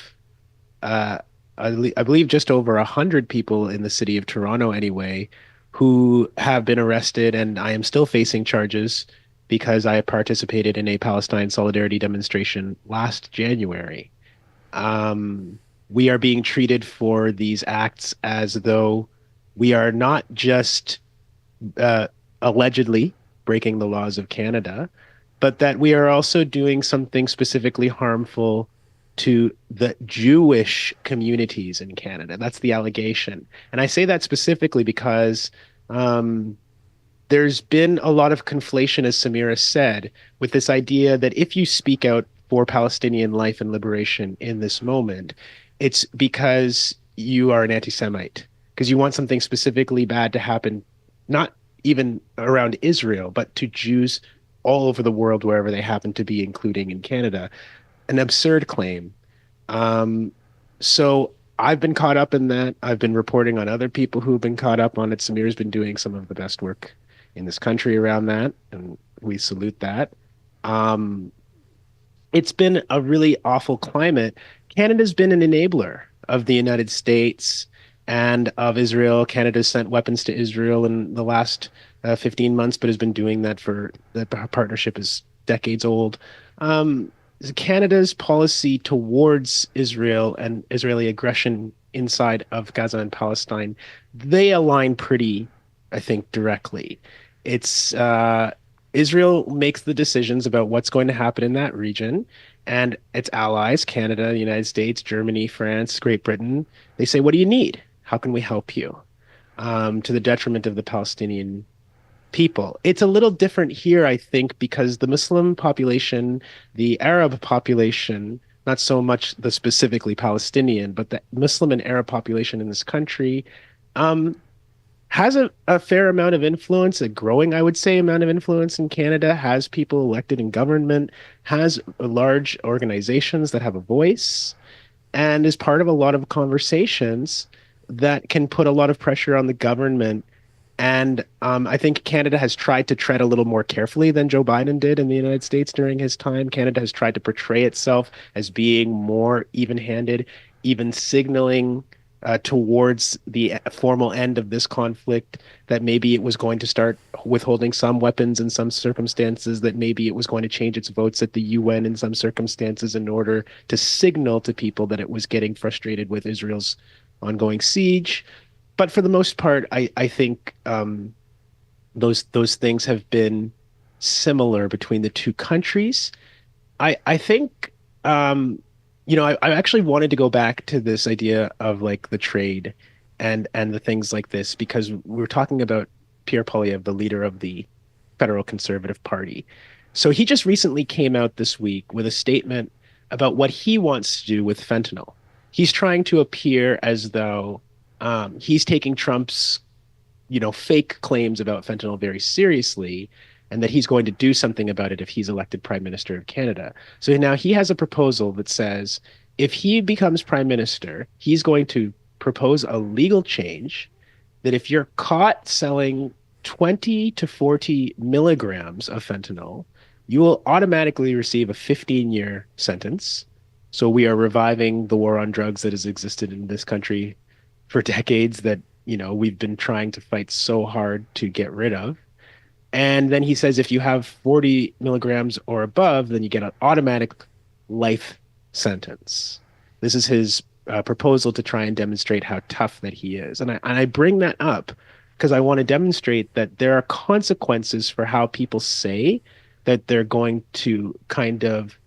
Speaker 3: I believe, just over 100 people in the city of Toronto, anyway, who have been arrested, and I am still facing charges because I participated in a Palestine solidarity demonstration last January. We are being treated for these acts as though we are not just allegedly breaking the laws of Canada, but that we are also doing something specifically harmful to the Jewish communities in Canada. That's the allegation. And I say that specifically because there's been a lot of conflation, as Samira said, with this idea that if you speak out for Palestinian life and liberation in this moment, it's because you are an anti-Semite, because you want something specifically bad to happen, not even around Israel, but to Jews all over the world, wherever they happen to be, including in Canada. An absurd claim. So I've been caught up in that. I've been reporting on other people who've been caught up on it. Samir's been doing some of the best work in this country around that, and we salute that. It's been a really awful climate. Canada's been an enabler of the United States and of Israel. Canada's sent weapons to Israel in the last 15 months, but has been doing that the partnership is decades old. Canada's policy towards Israel and Israeli aggression inside of Gaza and Palestine, they align pretty, I think, directly. It's Israel makes the decisions about what's going to happen in that region, and its allies, Canada, the United States, Germany, France, Great Britain, they say, what do you need? How can we help you? To the detriment of the Palestinian people. It's a little different here, I think, because the Muslim population, the Arab population, not so much the specifically Palestinian, but the Muslim and Arab population in this country has a fair amount of influence, a growing, I would say, amount of influence in Canada, has people elected in government, has large organizations that have a voice, and is part of a lot of conversations that can put a lot of pressure on the government. And I think Canada has tried to tread a little more carefully than Joe Biden did in the United States during his time. Canada has tried to portray itself as being more even-handed, even signaling towards the formal end of this conflict that maybe it was going to start withholding some weapons in some circumstances, that maybe it was going to change its votes at the UN in some circumstances in order to signal to people that it was getting frustrated with Israel's ongoing siege. But for the most part, I think those things have been similar between the two countries. I think I actually wanted to go back to this idea of like the trade and the things like this, because we were talking about Pierre Poilievre, the leader of the Federal Conservative Party. So he just recently came out this week with a statement about what he wants to do with fentanyl. He's trying to appear as though he's taking Trump's, fake claims about fentanyl very seriously, and that he's going to do something about it if he's elected Prime Minister of Canada. So now he has a proposal that says if he becomes prime minister, he's going to propose a legal change that if you're caught selling 20 to 40 milligrams of fentanyl, you will automatically receive a 15-year sentence. So we are reviving the war on drugs that has existed in this country for decades that, we've been trying to fight so hard to get rid of. And then he says if you have 40 milligrams or above, then you get an automatic life sentence. This is his proposal to try and demonstrate how tough that he is. And I bring that up because I want to demonstrate that there are consequences for how people say that they're going to kind of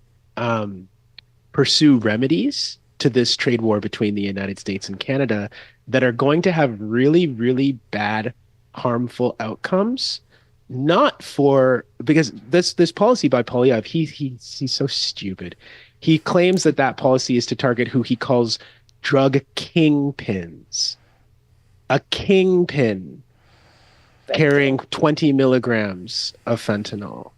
Speaker 3: pursue remedies to this trade war between the United States and Canada that are going to have really, really bad, harmful outcomes. Not for because this policy by Poilievre, he's so stupid. He claims that policy is to target who he calls drug kingpins. A kingpin carrying 20 milligrams of fentanyl.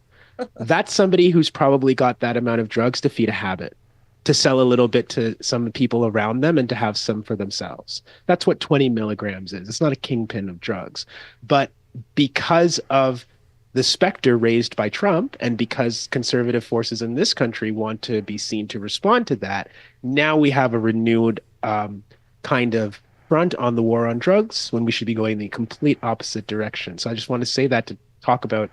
Speaker 3: That's somebody who's probably got that amount of drugs to feed a habit, to sell a little bit to some people around them and to have some for themselves. That's what 20 milligrams is. It's not a kingpin of drugs. But because of the specter raised by Trump and because conservative forces in this country want to be seen to respond to that, now we have a renewed kind of front on the war on drugs when we should be going the complete opposite direction. So I just want to say that to talk about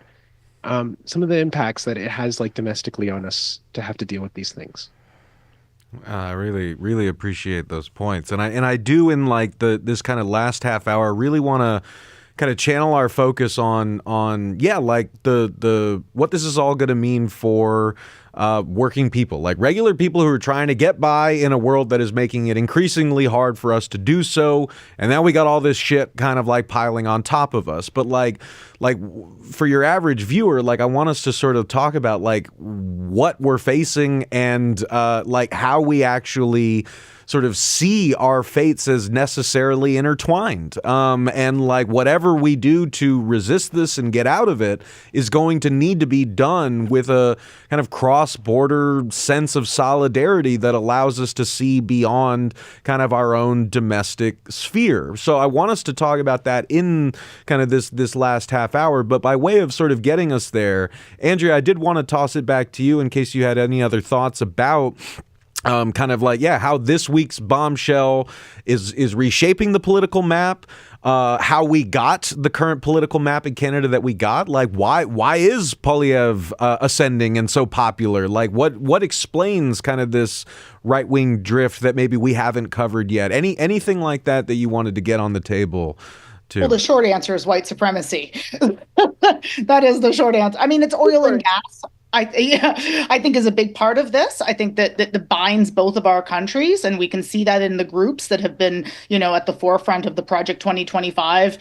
Speaker 3: some of the impacts that it has like domestically on us to have to deal with these things.
Speaker 1: I really, really appreciate those points. And I do in like this kind of last half hour really want to kind of channel our focus on like the what this is all going to mean for working people, like regular people who are trying to get by in a world that is making it increasingly hard for us to do so. And now we got all this shit kind of like piling on top of us. But like for your average viewer, like I want us to sort of talk about like what we're facing and like how we actually sort of see our fates as necessarily intertwined. And like whatever we do to resist this and get out of it is going to need to be done with a kind of cross-border sense of solidarity that allows us to see beyond kind of our own domestic sphere. So I want us to talk about that in kind of this last half hour. But by way of sort of getting us there, Andrea, I did want to toss it back to you in case you had any other thoughts about kind of like, how this week's bombshell is reshaping the political map, how we got the current political map in Canada that we got. Like, why is Poilievre ascending and so popular? Like, what explains kind of this right-wing drift that maybe we haven't covered yet? Anything like that you wanted to get on the table?
Speaker 4: Well, the short answer is white supremacy. That is the short answer. I mean, it's oil and gas. I think is a big part of this. I think that binds both of our countries, and we can see that in the groups that have been, at the forefront of the Project 2025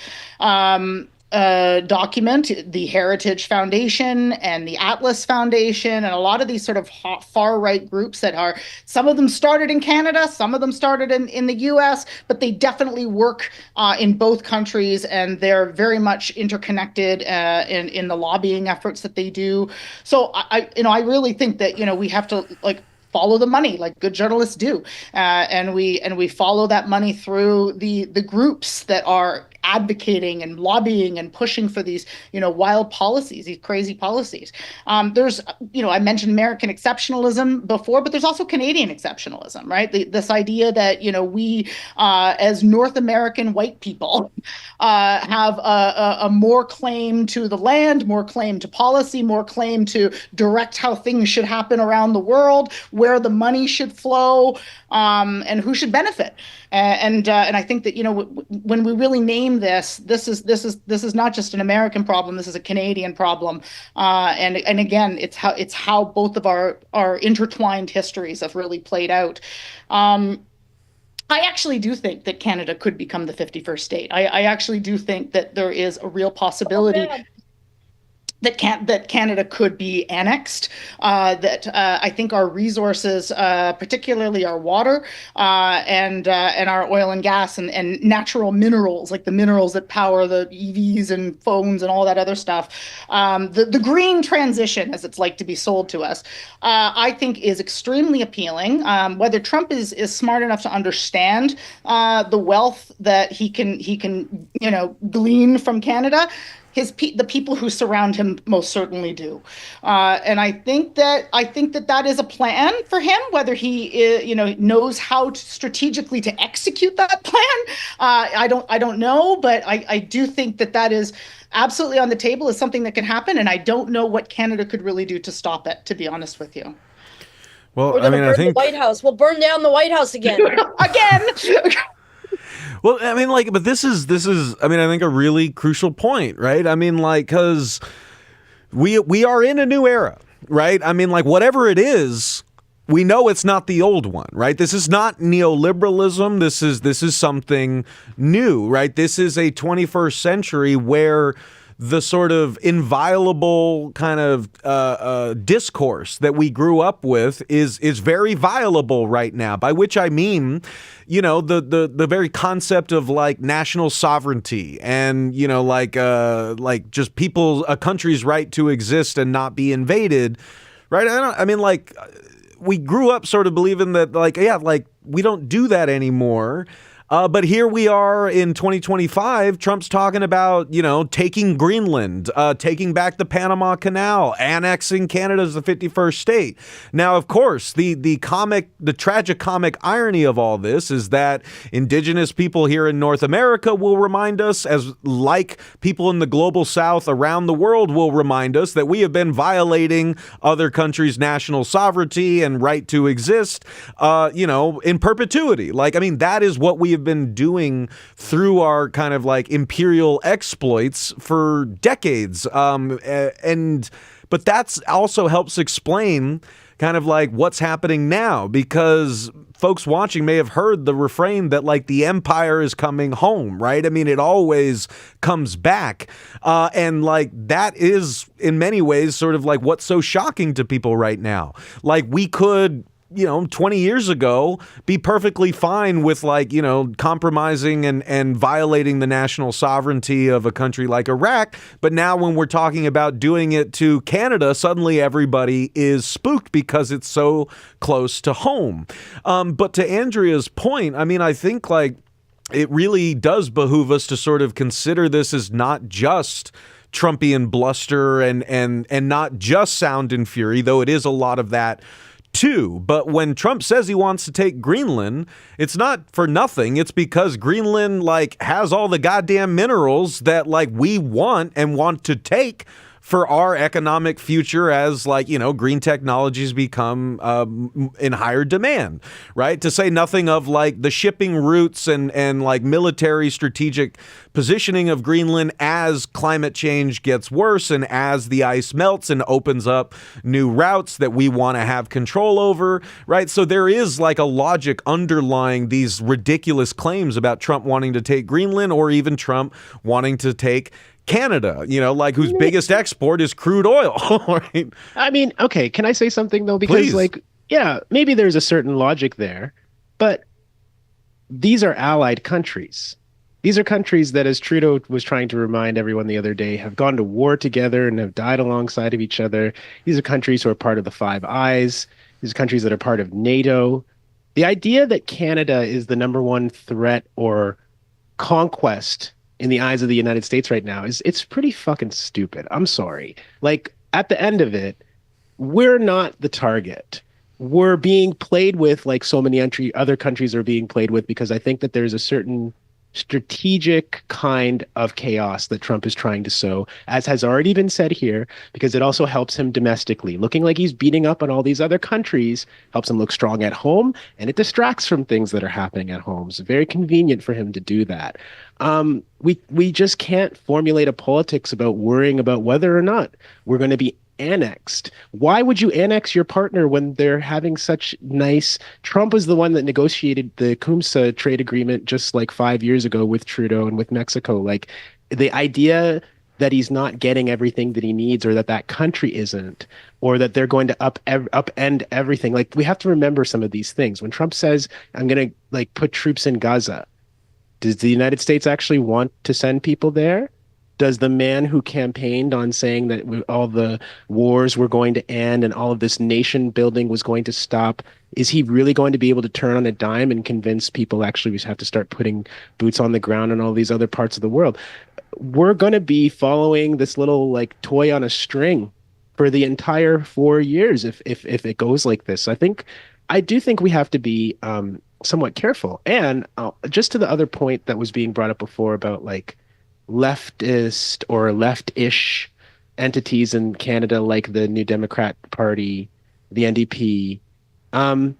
Speaker 4: document, the Heritage Foundation and the Atlas Foundation, and a lot of these sort of far right groups that are, some of them started in Canada, some of them started in the US, but they definitely work in both countries, and they're very much interconnected in the lobbying efforts that they do. So I really think that we have to follow the money like good journalists do, and we follow that money through the groups that are advocating and lobbying and pushing for these wild policies, these crazy policies. There's I mentioned American exceptionalism before, but there's also Canadian exceptionalism, right? This idea that we as North American white people have a more claim to the land, more claim to policy, more claim to direct how things should happen around the world, where the money should flow, and who should benefit. And I think that when we really name this is not just an American problem. This is a Canadian problem. And again, it's how both of our intertwined histories have really played out. I actually do think that Canada could become the 51st state. I actually do think that there is a real possibility. that Canada could be annexed. I think our resources, particularly our water and our oil and gas and natural minerals, like the minerals that power the EVs and phones and all that other stuff, the green transition, as it's like to be sold to us, I think is extremely appealing. Whether Trump is smart enough to understand the wealth that he can glean from Canada, the people who surround him most certainly do, and I think that is a plan for him. Whether he knows how to strategically to execute that plan, I don't know, but I do think that is absolutely on the table as something that can happen, and I don't know what Canada could really do to stop it, to be honest with you.
Speaker 1: Well,
Speaker 5: I think the White House. We'll burn down the White House again.
Speaker 4: Again.
Speaker 1: Well, I mean, like, but this is, I mean, I think a really crucial point, right? I mean, like, because we are in a new era, right? I mean, like, whatever it is, we know it's not the old one, right? This is not neoliberalism. This is something new, right? This is a 21st century where the sort of inviolable kind of discourse that we grew up with is very violable right now, by which I mean, the very concept of like national sovereignty and, like just a country's right to exist and not be invaded, right? We grew up sort of believing that we don't do that anymore. But here we are in 2025, Trump's talking about, taking Greenland, taking back the Panama Canal, annexing Canada as the 51st state. Now, of course, the tragicomic irony of all this is that indigenous people here in North America will remind us, as like people in the global south around the world will remind us, that we have been violating other countries' national sovereignty and right to exist, in perpetuity. That is what we have been doing through our kind of like imperial exploits for decades. But that's also helps explain kind of like what's happening now, because folks watching may have heard the refrain that like the empire is coming home, right? I mean, it always comes back. And like that is in many ways sort of like what's so shocking to people right now. Like we could 20 years ago, be perfectly fine with compromising and violating the national sovereignty of a country like Iraq. But now when we're talking about doing it to Canada, suddenly everybody is spooked because it's so close to home. But to Andrea's point, I mean, I think it really does behoove us to sort of consider this as not just Trumpian bluster and not just sound and fury, though it is a lot of that too. But when Trump says he wants to take Greenland, it's not for nothing. It's because Greenland has all the goddamn minerals that we want to take for our economic future as green technologies become in higher demand, right? To say nothing of the shipping routes and military strategic positioning of Greenland as climate change gets worse and as the ice melts and opens up new routes that we want to have control over, right? So there is a logic underlying these ridiculous claims about Trump wanting to take Greenland or even Trump wanting to take Canada, whose biggest export is crude oil, right?
Speaker 3: I mean, okay, can I say something though? Because maybe there's a certain logic there, but these are allied countries. These are countries that, as Trudeau was trying to remind everyone the other day, have gone to war together and have died alongside of each other. These are countries who are part of the Five Eyes. These are countries that are part of NATO. The idea that Canada is the number one threat or conquest in the eyes of the United States right now it's pretty fucking stupid. I'm sorry. At the end of it, we're not the target. We're being played with like so many other countries are being played with, because I think that there's a certain strategic kind of chaos that Trump is trying to sow, as has already been said here, because it also helps him domestically. Looking like he's beating up on all these other countries helps him look strong at home, and it distracts from things that are happening at home. It's very convenient for him to do that. We just can't formulate a politics about worrying about whether or not we're going to be annexed. Why would you annex your partner when they're having such nice... Trump was the one that negotiated the CUMSA trade agreement just 5 years ago with Trudeau and with Mexico. The idea that he's not getting everything that he needs, or that that country isn't, or that they're going to upend everything. Like, we have to remember some of these things. When Trump says, I'm going to like put troops in Gaza, does the United States actually want to send people there? Does the man who campaigned on saying that all the wars were going to end and all of this nation building was going to stop, is he really going to be able to turn on a dime and convince people actually we have to start putting boots on the ground in all these other parts of the world? We're going to be following this little like toy on a string for the entire 4 years if it goes like this. I do think we have to be somewhat careful. And just to the other point that was being brought up before about like leftist or left-ish entities in Canada, like the New Democrat Party, the NDP. I'm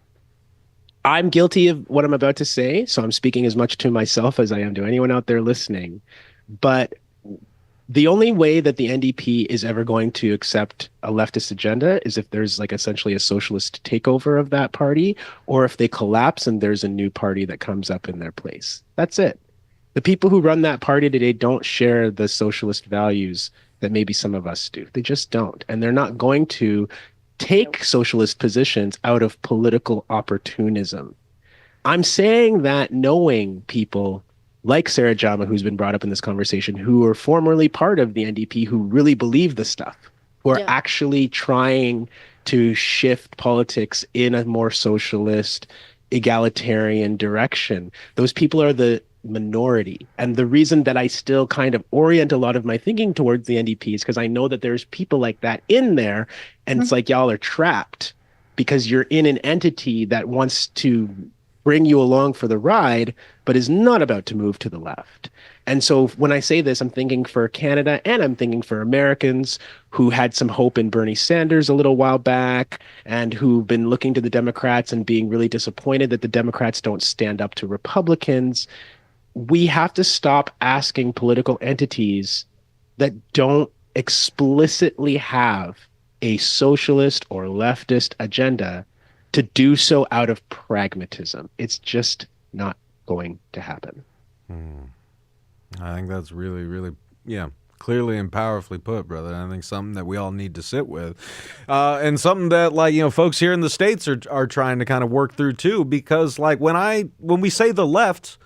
Speaker 3: guilty of what I'm about to say, so I'm speaking as much to myself as I am to anyone out there listening. But the only way that the NDP is ever going to accept a leftist agenda is if there's like essentially a socialist takeover of that party, or if they collapse and there's a new party that comes up in their place. That's it. The people who run that party today don't share the socialist values that maybe some of us do. They just don't. And they're not going to take socialist positions out of political opportunism. I'm saying that knowing people like Sarah Jama, who's been brought up in this conversation, who were formerly part of the NDP, who really believe the stuff, who are actually trying to shift politics in a more socialist, egalitarian direction. Those people are the minority. And the reason that I still kind of orient a lot of my thinking towards the NDP is because I know that there's people like that in there, and it's like y'all are trapped because you're in an entity that wants to bring you along for the ride, but is not about to move to the left. And so when I say this, I'm thinking for Canada, and I'm thinking for Americans who had some hope in Bernie Sanders a little while back, and who've been looking to the Democrats and being really disappointed that the Democrats don't stand up to Republicans. We have to stop asking political entities that don't explicitly have a socialist or leftist agenda to do so out of pragmatism. It's just not going to happen.
Speaker 1: I think that's really, really, clearly and powerfully put, brother. I think something that we all need to sit with, and something that, like, folks here in the States are trying to kind of work through too, because like when we say the left,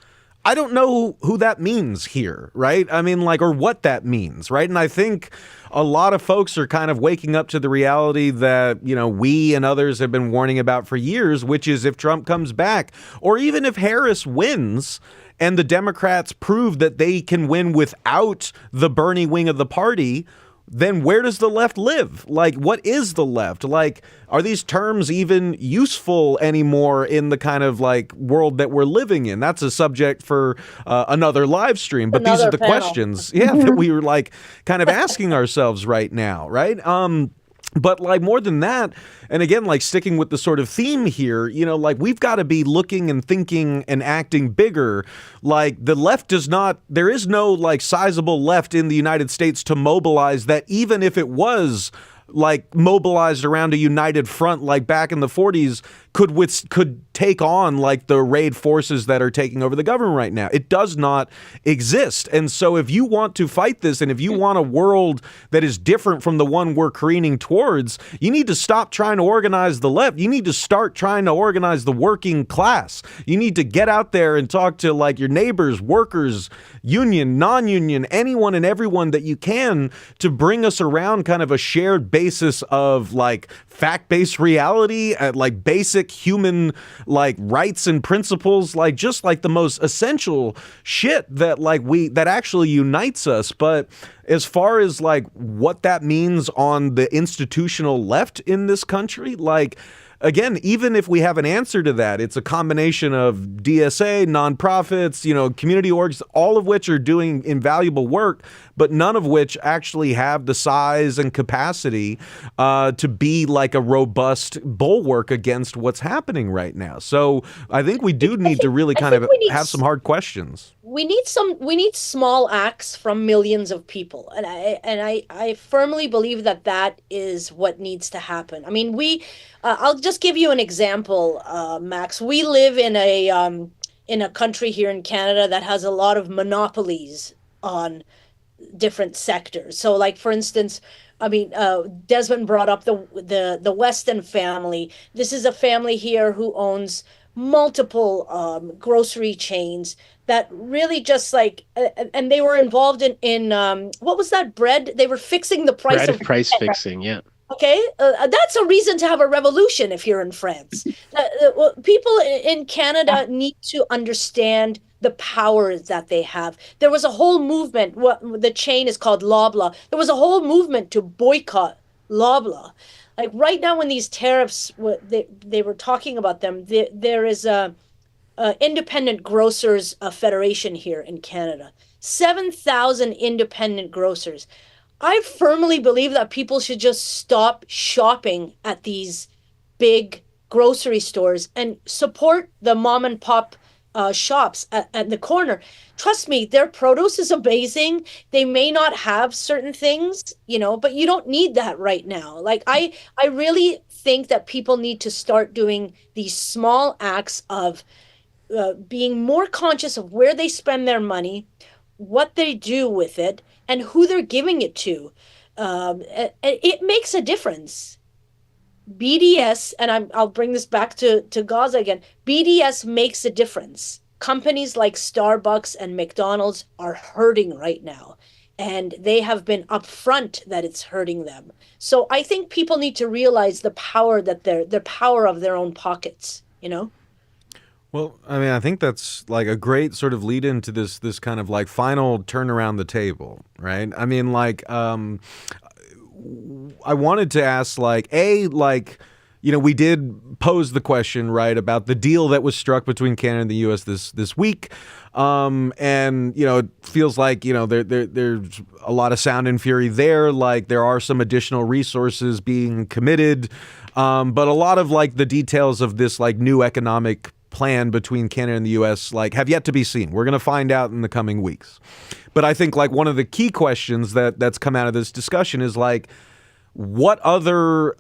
Speaker 1: I don't know who that means here, right? I mean, like, or what that means, right? And I think a lot of folks are kind of waking up to the reality that, we and others have been warning about for years, which is if Trump comes back, or even if Harris wins and the Democrats prove that they can win without the Bernie wing of the party, then where does the left live? Like, what is the left? Like, are these terms even useful anymore in the kind of like world that we're living in? That's a subject for another live stream. But these are the
Speaker 5: panel.
Speaker 1: questions, that we were like kind of asking ourselves right now, right? But like more than that, and again, like sticking with the sort of theme here, like we've got to be looking and thinking and acting bigger. Like the left there is no like sizable left in the United States to mobilize that, even if it was like mobilized around a united front like back in the 40s, could take on like the raid forces that are taking over the government right now. It does not exist. And so if you want to fight this, and if you want a world that is different from the one we're careening towards, you need to stop trying to organize the left. You need to start trying to organize the working class. You need to get out there and talk to like your neighbors, workers, union, non-union, anyone and everyone that you can, to bring us around kind of a shared basis of like fact-based reality, like basic human like rights and principles, like just like the most essential shit that like that actually unites us. But as far as like what that means on the institutional left in this country, like, again, even if we have an answer to that, it's a combination of DSA, nonprofits, community orgs, all of which are doing invaluable work, but none of which actually have the size and capacity to be like a robust bulwark against what's happening right now. So I think we do need to really kind of have some hard questions.
Speaker 5: We need small acts from millions of people, and I firmly believe that is what needs to happen. I mean, I'll just give you an example, Max. We live in a country here in Canada that has a lot of monopolies on different sectors. So, like for instance, I mean, Desmond brought up the Weston family. This is a family here who owns multiple grocery chains that really just like, and they were involved in what was that bread? They were fixing the price
Speaker 3: Bread
Speaker 5: of
Speaker 3: price
Speaker 5: bread.
Speaker 3: fixing, yeah.
Speaker 5: Okay, that's a reason to have a revolution if you're in France. People in Canada need to understand the powers that they have. There was a whole movement. What the chain is called Loblaw. There was a whole movement to boycott Loblaw. Like right now, when these tariffs, they were talking about them. There is a independent grocers federation here in Canada. 7,000 independent grocers. I firmly believe that people should just stop shopping at these big grocery stores and support the mom and pop shops at the corner. Trust me, their produce is amazing. They may not have certain things, but you don't need that right now. Like I really think that people need to start doing these small acts of being more conscious of where they spend their money, what they do with it, and who they're giving it to. It makes a difference. BDS, and I'll bring this back to Gaza again. BDS makes a difference. Companies like Starbucks and McDonald's are hurting right now, and they have been upfront that it's hurting them. So I think people need to realize the power that the power of their own pockets.
Speaker 1: Well, I mean, I think that's like a great sort of lead into this kind of like final turn around the table, right? I mean, like, I wanted to ask, like, we did pose the question, right, about the deal that was struck between Canada and the U.S. this week, and it feels like there's a lot of sound and fury there. Like there are some additional resources being committed, but a lot of like the details of this like new economic plan between Canada and the U.S. like have yet to be seen. We're going to find out in the coming weeks. But I think like one of the key questions that's come out of this discussion is like, what other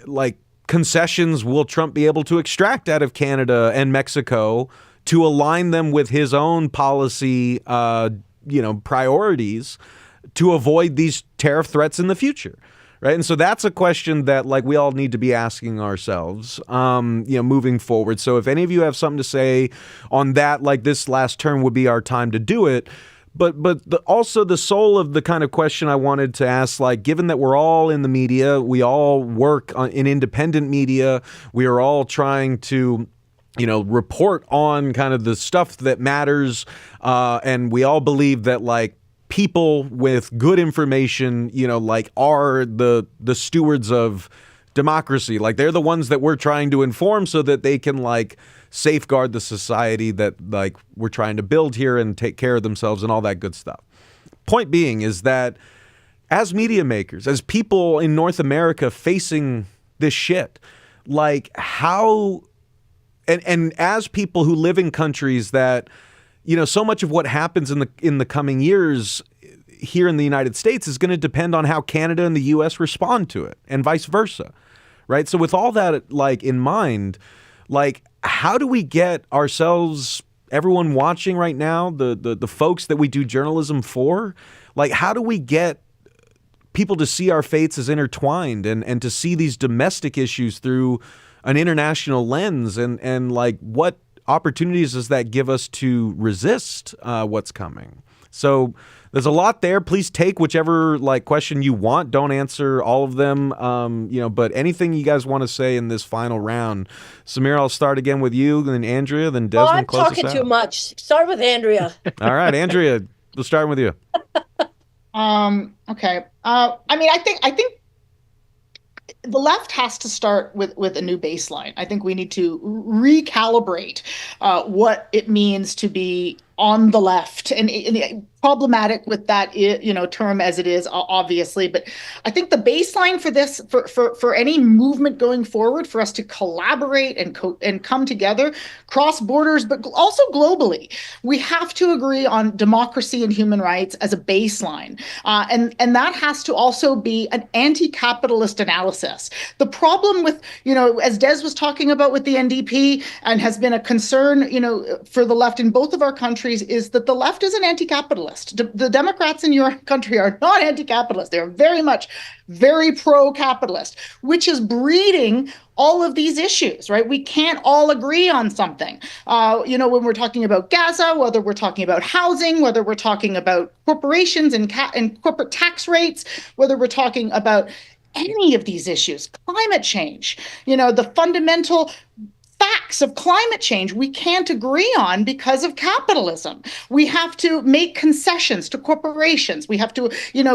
Speaker 1: like concessions will Trump be able to extract out of Canada and Mexico to align them with his own policy, priorities to avoid these tariff threats in the future? Right. And so that's a question that like we all need to be asking ourselves, moving forward. So if any of you have something to say on that, like this last term would be our time to do it. But also the soul of the kind of question I wanted to ask, like, given that we're all in the media, we all work in independent media, we are all trying to report on kind of the stuff that matters. And we all believe that like people with good information, are the stewards of democracy. Like they're the ones that we're trying to inform so that they can like safeguard the society that like we're trying to build here and take care of themselves and all that good stuff. Point being is that as media makers, as people in North America facing this shit, like how, and as people who live in countries that, so much of what happens in the coming years here in the United States is going to depend on how Canada and the U.S. respond to it, and vice versa, right? So with all that like in mind, like how do we get ourselves, everyone watching right now, the folks that we do journalism for, like how do we get people to see our fates as intertwined and to see these domestic issues through an international lens, and like what opportunities does that give us to resist what's coming? So there's a lot there. Please take whichever like question you want. Don't answer all of them, but anything you guys want to say in this final round. Samir, I'll start again with you, then Andrea, then Desmond.
Speaker 5: I'm talking too much. Start with Andrea.
Speaker 1: All right, Andrea, we'll start with you.
Speaker 4: Okay. I think the left has to start with a new baseline. I think we need to recalibrate what it means to be on the left, and problematic with that term as it is, obviously. But I think the baseline for this, for any movement going forward, for us to collaborate and come together cross borders, but also globally, we have to agree on democracy and human rights as a baseline, and that has to also be an anti-capitalist analysis. The problem with as Des was talking about with the NDP, and has been a concern for the left in both of our countries, countries is that the left is an anti-capitalist. The Democrats in your country are not anti-capitalist. They're very much very pro-capitalist, which is breeding all of these issues, right? We can't all agree on something. When we're talking about Gaza, whether we're talking about housing, whether we're talking about corporations and corporate tax rates, whether we're talking about any of these issues, climate change, the fundamental facts of climate change we can't agree on because of capitalism. We have to make concessions to corporations. We have to,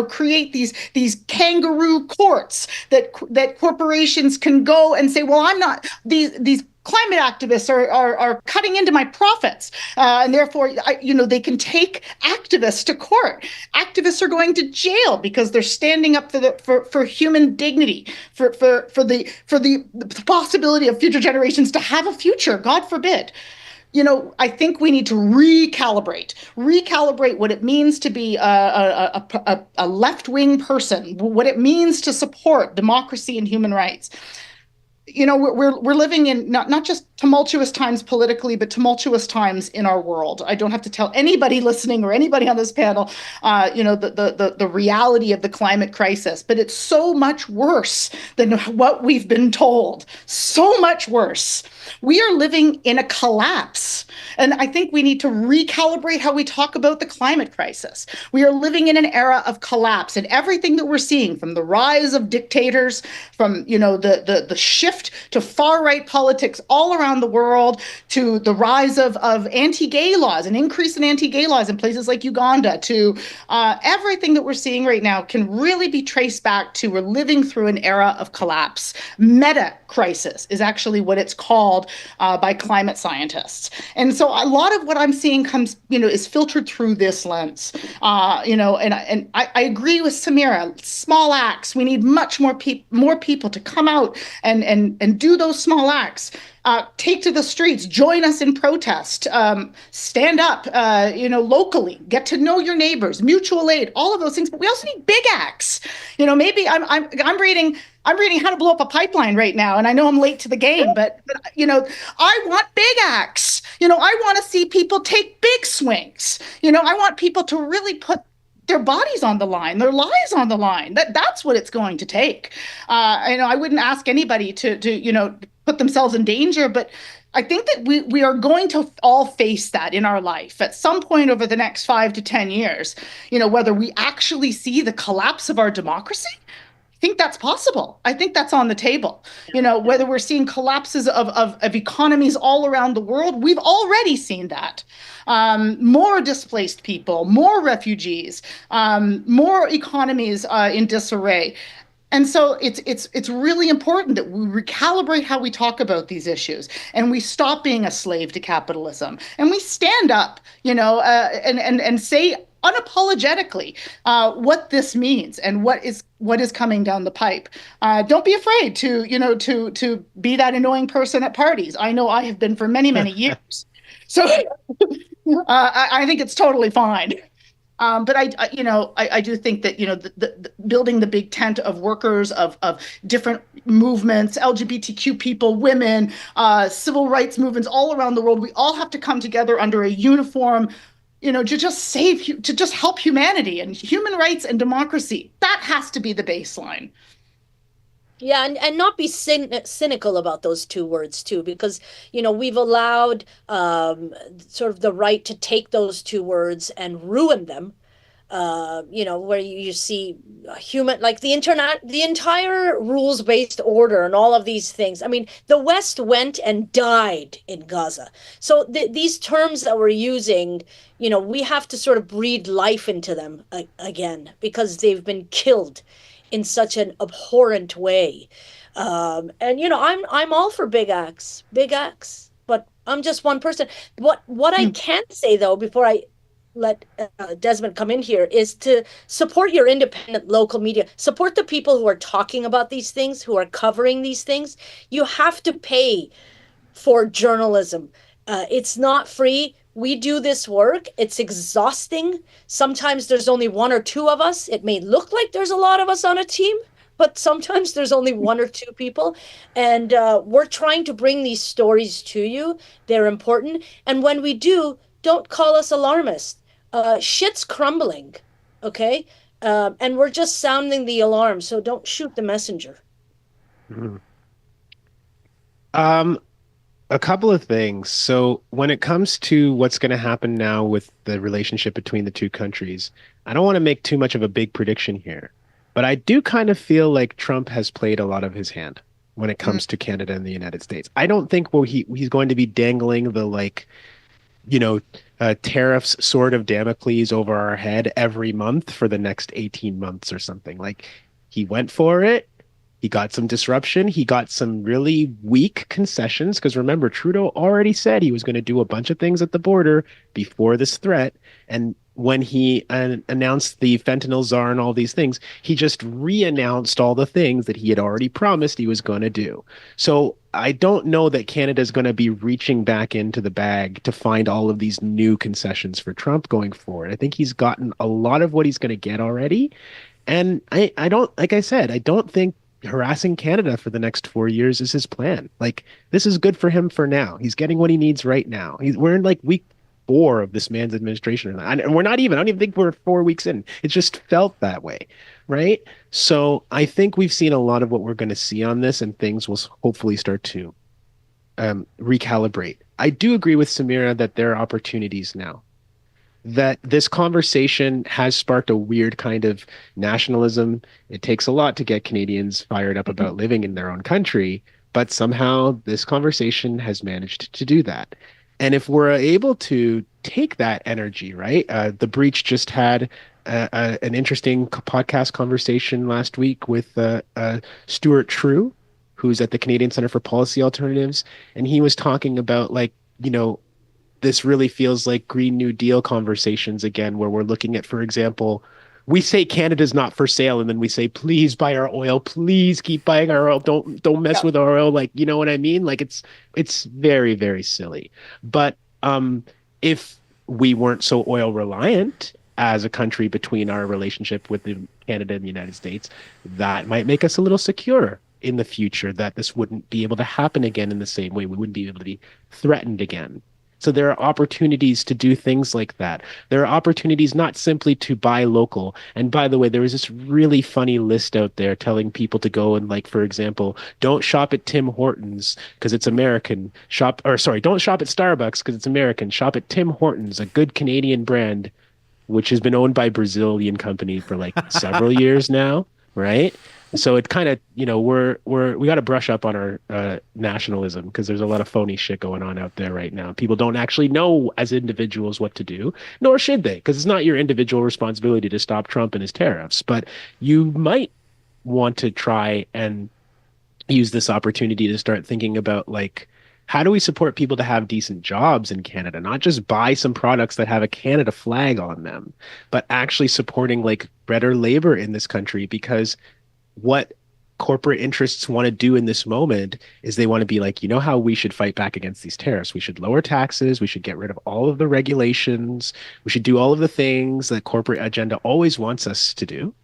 Speaker 4: create these kangaroo courts that corporations can go and say, well, I'm not these climate activists are cutting into my profits, and therefore, they can take activists to court. Activists are going to jail because they're standing up for human dignity, for the possibility of future generations to have a future. God forbid. I think we need to recalibrate what it means to be a left-wing person, what it means to support democracy and human rights. We're living in not just tumultuous times politically, but tumultuous times in our world. I don't have to tell anybody listening or anybody on this panel, the reality of the climate crisis. But it's so much worse than what we've been told. So much worse. We are living in a collapse. And I think we need to recalibrate how we talk about the climate crisis. We are living in an era of collapse, and everything that we're seeing, from the rise of dictators, from the shift to far-right politics all around the world, to the rise of anti-gay laws, an increase in anti-gay laws in places like Uganda, to everything that we're seeing right now can really be traced back to we're living through an era of collapse. Meta crisis is actually what it's called by climate scientists. And so a lot of what I'm seeing is filtered through this lens. And I agree with Samira. Small acts. We need much more people to come out and do those small acts. Take to the streets, join us in protest, stand up, locally, get to know your neighbors, mutual aid, all of those things. But we also need big acts. Maybe I'm reading How to Blow Up a Pipeline right now, and I know I'm late to the game, but I want big acts. I want to see people take big swings. I want people to really put their bodies on the line, their lives on the line. That's what it's going to take. I wouldn't ask anybody to put themselves in danger, but I think that we are going to all face that in our life at some point over the next 5 to 10 years. Whether we actually see the collapse of our democracy, I think that's possible. I think that's on the table. Whether we're seeing collapses of economies all around the world, we've already seen that. More displaced people, more refugees, more economies in disarray. And so it's really important that we recalibrate how we talk about these issues, and we stop being a slave to capitalism, and we stand up, and say unapologetically what this means and what is coming down the pipe. Don't be afraid to be that annoying person at parties. I know I have been for many, many years. So I think it's totally fine. But I do think that the building the big tent of workers, of different movements, LGBTQ people, women, civil rights movements all around the world, we all have to come together under a uniform, to just help humanity and human rights and democracy. That has to be the baseline.
Speaker 5: Yeah, and not be cynical about those two words too, because we've allowed sort of the right to take those two words and ruin them. Where you see human, like the entire rules-based order and all of these things. I mean, the West went and died in Gaza. So these terms that we're using, we have to sort of breathe life into them again, because they've been killed in such an abhorrent way. I'm all for big acts, but I'm just one person. What I can say though, before I let Desmond come in here, is to support your independent local media. Support the people who are talking about these things, who are covering these things. You have to pay for journalism. It's not free. We do this work. It's exhausting. Sometimes there's only one or two of us. It may look like there's a lot of us on a team, but sometimes there's only one or two people. And we're trying to bring these stories to you. They're important. And when we do, don't call us alarmists. Shit's crumbling, okay? And we're just sounding the alarm, so don't shoot the messenger.
Speaker 3: Mhm. Um, a couple of things. So when it comes to what's going to happen now with the relationship between the two countries, I don't want to make too much of a big prediction here, but I do kind of feel like Trump has played a lot of his hand when it
Speaker 4: Mm.
Speaker 3: comes to Canada and the United States. I don't think he's going to be dangling the like, you know, tariffs sword of Damocles over our head every month for the next 18 months or something. Like he went for it. He got some disruption. He got some really weak concessions because remember, Trudeau already said he was going to do a bunch of things at the border before this threat. And when he announced the fentanyl czar and all these things, he just re-announced all the things that he had already promised he was going to do. So I don't know that Canada is going to be reaching back into the bag to find all of these new concessions for Trump going forward. I think he's gotten a lot of what he's going to get already. And I don't, like I said, I don't think harassing Canada for the next 4 years is his plan. Like this is good for him for now. He's getting what he needs right now. We're in like week 4 of this man's administration, and we're not even. I don't even think we're 4 weeks in. It just felt that way, right? So I think we've seen a lot of what we're going to see on this, and things will hopefully start to recalibrate. I do agree with Samira that there are opportunities now that this conversation has sparked a weird kind of nationalism. It takes a lot to get Canadians fired up about living in their own country, but somehow this conversation has managed to do that. And if we're able to take that energy, right? The Breach just had an interesting podcast conversation last week with Stuart True, who's at the Canadian Center for Policy Alternatives, and he was talking about like, this really feels like Green New Deal conversations again, where we're looking at, for example, we say Canada's not for sale, and then we say, please buy our oil, please keep buying our oil, don't mess
Speaker 4: Yeah.
Speaker 3: with our oil. Like, you know what I mean? Like it's very, very silly. But if we weren't so oil reliant as a country between our relationship with Canada and the United States, that might make us a little secure in the future that this wouldn't be able to happen again in the same way. We wouldn't be able to be threatened again. So there are opportunities to do things like that. There are opportunities not simply to buy local. And by the way, there was this really funny list out there telling people to go and, like, for example, don't shop at Tim Hortons because it's American. Don't shop at Starbucks because it's American. Shop at Tim Hortons, a good Canadian brand, which has been owned by a Brazilian company for like several years now, right? So it kind of, we got to brush up on our nationalism because there's a lot of phony shit going on out there right now. People don't actually know as individuals what to do, nor should they, because it's not your individual responsibility to stop Trump and his tariffs. But you might want to try and use this opportunity to start thinking about, like, how do we support people to have decent jobs in Canada, not just buy some products that have a Canada flag on them, but actually supporting like better labor in this country, because what corporate interests want to do in this moment is they want to be like, how we should fight back against these tariffs. We should lower taxes. We should get rid of all of the regulations. We should do all of the things that corporate agenda always wants us to do.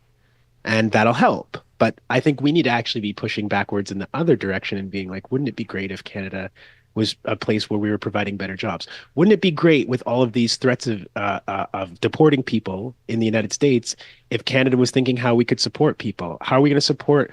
Speaker 3: And that'll help. But I think we need to actually be pushing backwards in the other direction and being like, wouldn't it be great if Canada was a place where we were providing better jobs? Wouldn't it be great with all of these threats of deporting people in the United States if Canada was thinking how we could support people? How are we going to support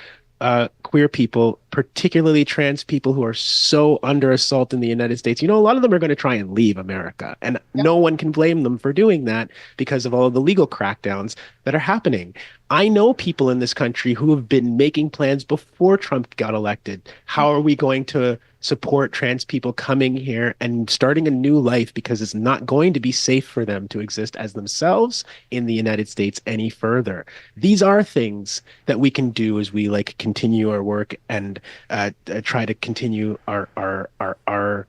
Speaker 3: queer people, particularly trans people who are so under assault in the United States? A lot of them are going to try and leave America, and no one can blame them for doing that because of all of the legal crackdowns that are happening. I know people in this country who have been making plans before Trump got elected. How are we going to support trans people coming here and starting a new life, because it's not going to be safe for them to exist as themselves in the United States any further? These are things that we can do as we like continue our work and try to continue our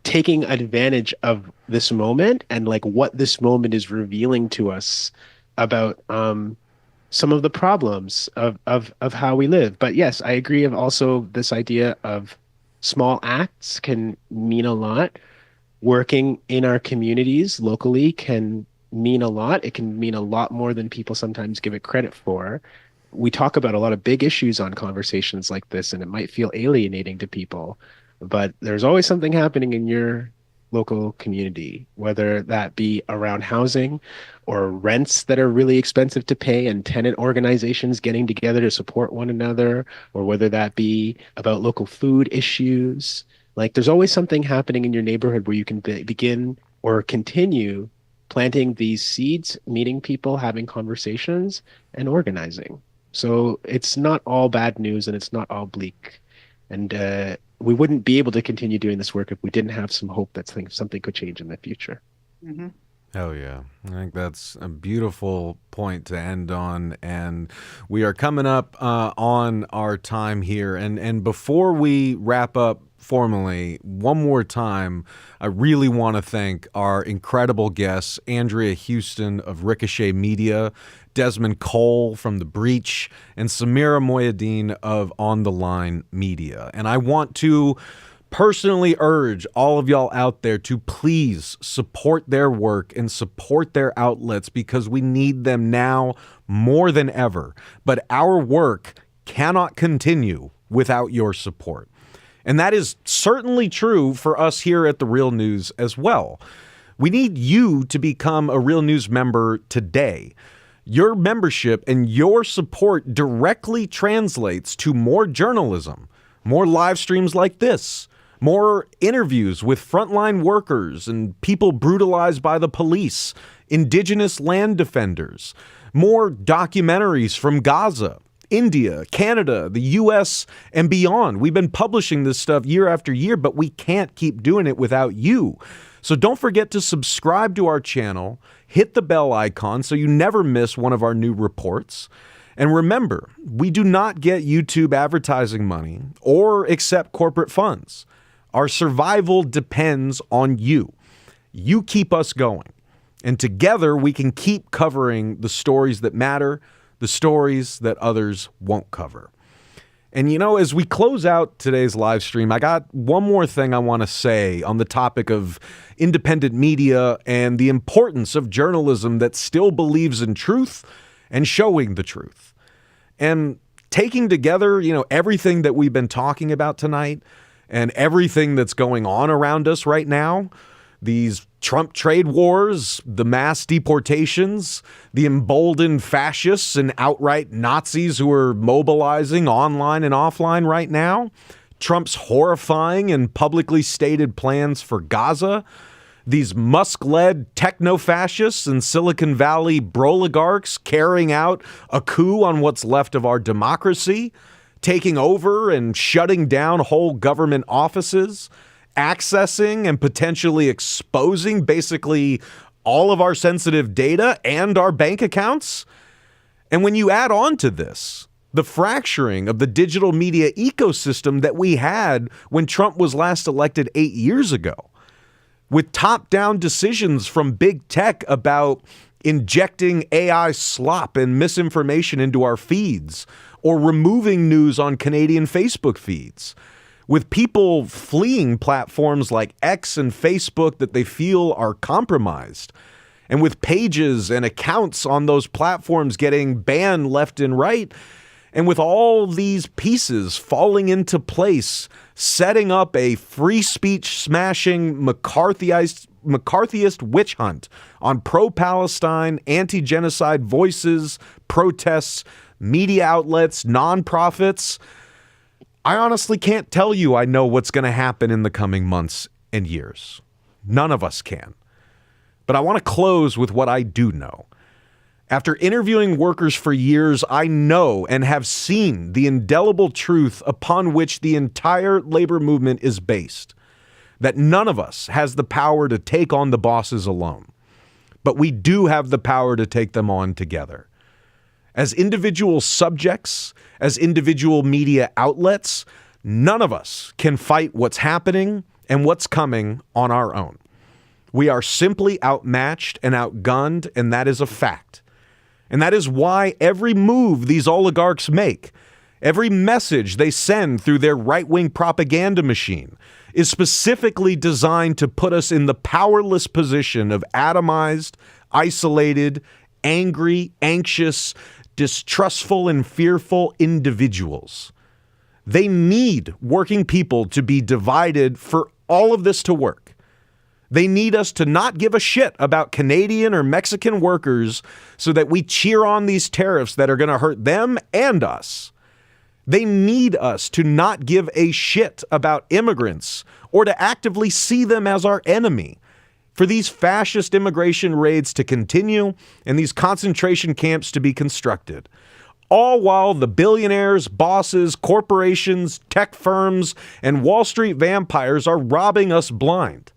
Speaker 3: taking advantage of this moment and like what this moment is revealing to us about some of the problems of how we live. But yes, I agree of also this idea of small acts can mean a lot. Working in our communities locally can mean a lot. It can mean a lot more than people sometimes give it credit for. We talk about a lot of big issues on conversations like this, and it might feel alienating to people, but there's always something happening in your local community, whether that be around housing or rents that are really expensive to pay and tenant organizations getting together to support one another, or whether that be about local food issues. Like there's always something happening in your neighborhood where you can begin or continue planting these seeds, meeting people, having conversations, and organizing. So it's not all bad news and it's not all bleak. And we wouldn't be able to continue doing this work if we didn't have some hope that something could change in the future.
Speaker 4: Mm-hmm.
Speaker 1: Hell yeah. I think that's a beautiful point to end on. And we are coming up on our time here. And before we wrap up formally, one more time, I really want to thank our incredible guests, Andrea Houston of Ricochet Media, Desmond Cole from The Breach, and Samira Moyadeen of On the Line Media. And I want to personally urge all of y'all out there to please support their work and support their outlets, because we need them now more than ever. But our work cannot continue without your support. And that is certainly true for us here at The Real News as well. We need you to become a Real News member today. Your membership and your support directly translates to more journalism, more live streams like this, more interviews with frontline workers and people brutalized by the police, indigenous land defenders, more documentaries from Gaza, India, Canada, the US, and beyond. We've been publishing this stuff year after year, but we can't keep doing it without you. So don't forget to subscribe to our channel, hit the bell icon so you never miss one of our new reports. And remember, we do not get YouTube advertising money or accept corporate funds. Our survival depends on you. You keep us going. And together we can keep covering the stories that matter, the stories that others won't cover. And you know, as we close out today's live stream, I got one more thing I want to say on the topic of independent media and the importance of journalism that still believes in truth and showing the truth. And taking together, you know, everything that we've been talking about tonight and everything that's going on around us right now, these Trump trade wars, the mass deportations, the emboldened fascists and outright Nazis who are mobilizing online and offline right now, Trump's horrifying and publicly stated plans for Gaza, these Musk-led techno-fascists and Silicon Valley broligarchs carrying out a coup on what's left of our democracy, taking over and shutting down whole government offices, accessing and potentially exposing basically all of our sensitive data and our bank accounts. And when you add on to this, the fracturing of the digital media ecosystem that we had when Trump was last elected 8 years ago, with top-down decisions from big tech about injecting AI slop and misinformation into our feeds, or removing news on Canadian Facebook feeds, with people fleeing platforms like X and Facebook that they feel are compromised, and with pages and accounts on those platforms getting banned left and right, and with all these pieces falling into place, setting up a free speech smashing McCarthyist witch hunt on pro-Palestine, anti-genocide voices, protests, media outlets, nonprofits, I honestly can't tell you I know what's going to happen in the coming months and years. None of us can. But I want to close with what I do know. After interviewing workers for years, I know and have seen the indelible truth upon which the entire labor movement is based, that none of us has the power to take on the bosses alone, but we do have the power to take them on together. As individual subjects, as individual media outlets, none of us can fight what's happening and what's coming on our own. We are simply outmatched and outgunned, and that is a fact. And that is why every move these oligarchs make, every message they send through their right-wing propaganda machine, is specifically designed to put us in the powerless position of atomized, isolated, angry, anxious, distrustful, and fearful individuals. They need working people to be divided for all of this to work. They need us to not give a shit about Canadian or Mexican workers so that we cheer on these tariffs that are going to hurt them and us. They need us to not give a shit about immigrants or to actively see them as our enemy. For these fascist immigration raids to continue and these concentration camps to be constructed. All while the billionaires, bosses, corporations, tech firms, and Wall Street vampires are robbing us blind.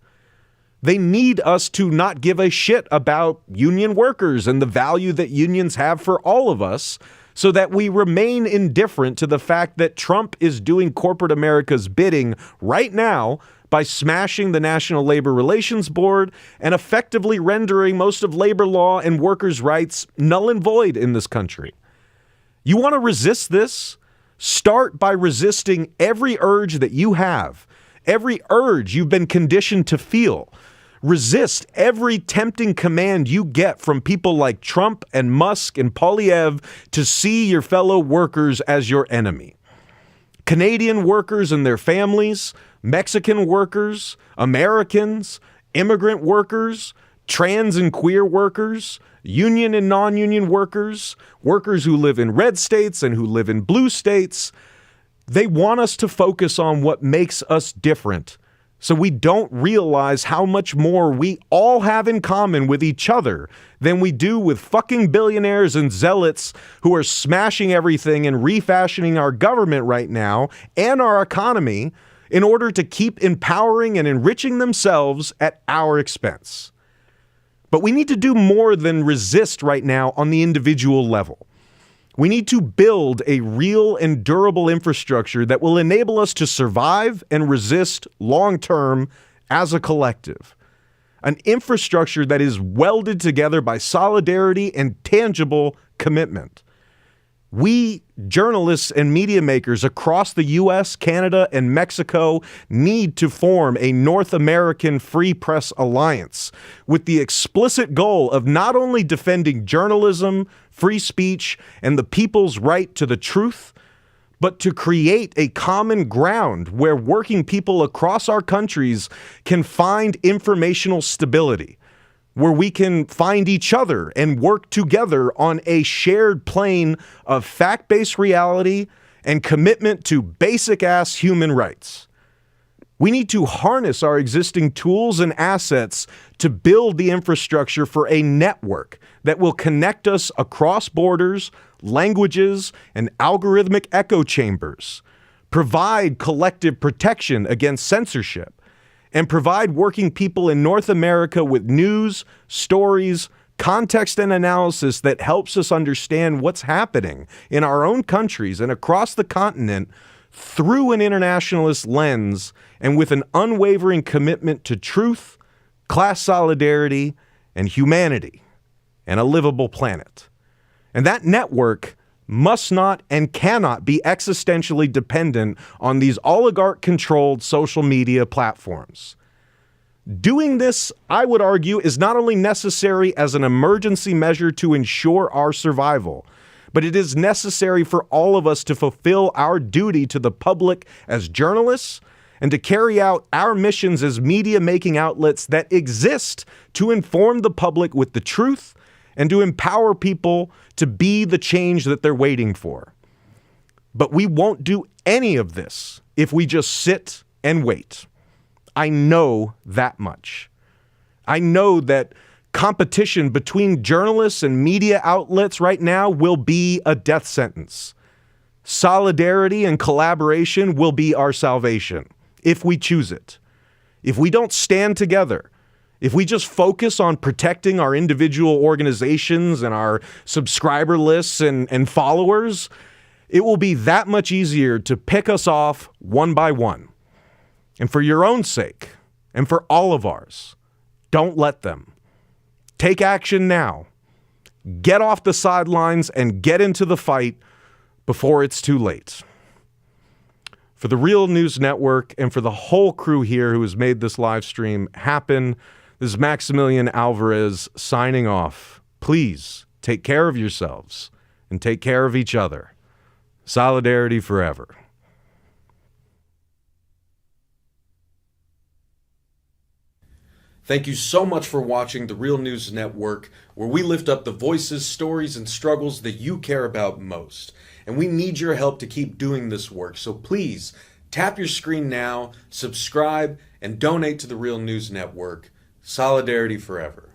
Speaker 1: They need us to not give a shit about union workers and the value that unions have for all of us so that we remain indifferent to the fact that Trump is doing corporate America's bidding right now by smashing the National Labor Relations Board and effectively rendering most of labor law and workers' rights null and void in this country. You want to resist this? Start by resisting every urge that you have, every urge you've been conditioned to feel. Resist every tempting command you get from people like Trump and Musk and Poilievre to see your fellow workers as your enemy. Canadian workers and their families, Mexican workers, Americans, immigrant workers, trans and queer workers, union and non-union workers, workers who live in red states and who live in blue states. They want us to focus on what makes us different so we don't realize how much more we all have in common with each other than we do with fucking billionaires and zealots who are smashing everything and refashioning our government right now and our economy in order to keep empowering and enriching themselves at our expense. But we need to do more than resist right now on the individual level. We need to build a real and durable infrastructure that will enable us to survive and resist long-term as a collective. An infrastructure that is welded together by solidarity and tangible commitment. We, journalists and media makers across the US, Canada, and Mexico need to form a North American Free Press Alliance with the explicit goal of not only defending journalism, free speech, and the people's right to the truth, but to create a common ground where working people across our countries can find informational stability, where we can find each other and work together on a shared plane of fact-based reality and commitment to basic-ass human rights. We need to harness our existing tools and assets to build the infrastructure for a network that will connect us across borders, languages, and algorithmic echo chambers, provide collective protection against censorship, and provide working people in North America with news, stories, context, and analysis that helps us understand what's happening in our own countries and across the continent through an internationalist lens and with an unwavering commitment to truth, class solidarity, and humanity, and a livable planet. And that network must not and cannot be existentially dependent on these oligarch-controlled social media platforms. Doing this, I would argue, is not only necessary as an emergency measure to ensure our survival, but it is necessary for all of us to fulfill our duty to the public as journalists and to carry out our missions as media-making outlets that exist to inform the public with the truth and to empower people to be the change that they're waiting for. But we won't do any of this if we just sit and wait. I know that much. I know that competition between journalists and media outlets right now will be a death sentence. Solidarity and collaboration will be our salvation, if we choose it. If we don't stand together, if we just focus on protecting our individual organizations and our subscriber lists and followers, it will be that much easier to pick us off one by one. And for your own sake, and for all of ours, don't let them. Take action now. Get off the sidelines and get into the fight before it's too late. For the Real News Network and for the whole crew here who has made this live stream happen, this is Maximilian Alvarez signing off. Please take care of yourselves and take care of each other. Solidarity forever. Thank you so much for watching The Real News Network, where we lift up the voices, stories, and struggles that you care about most. And we need your help to keep doing this work, so please tap your screen now, subscribe, and donate to The Real News Network. Solidarity forever.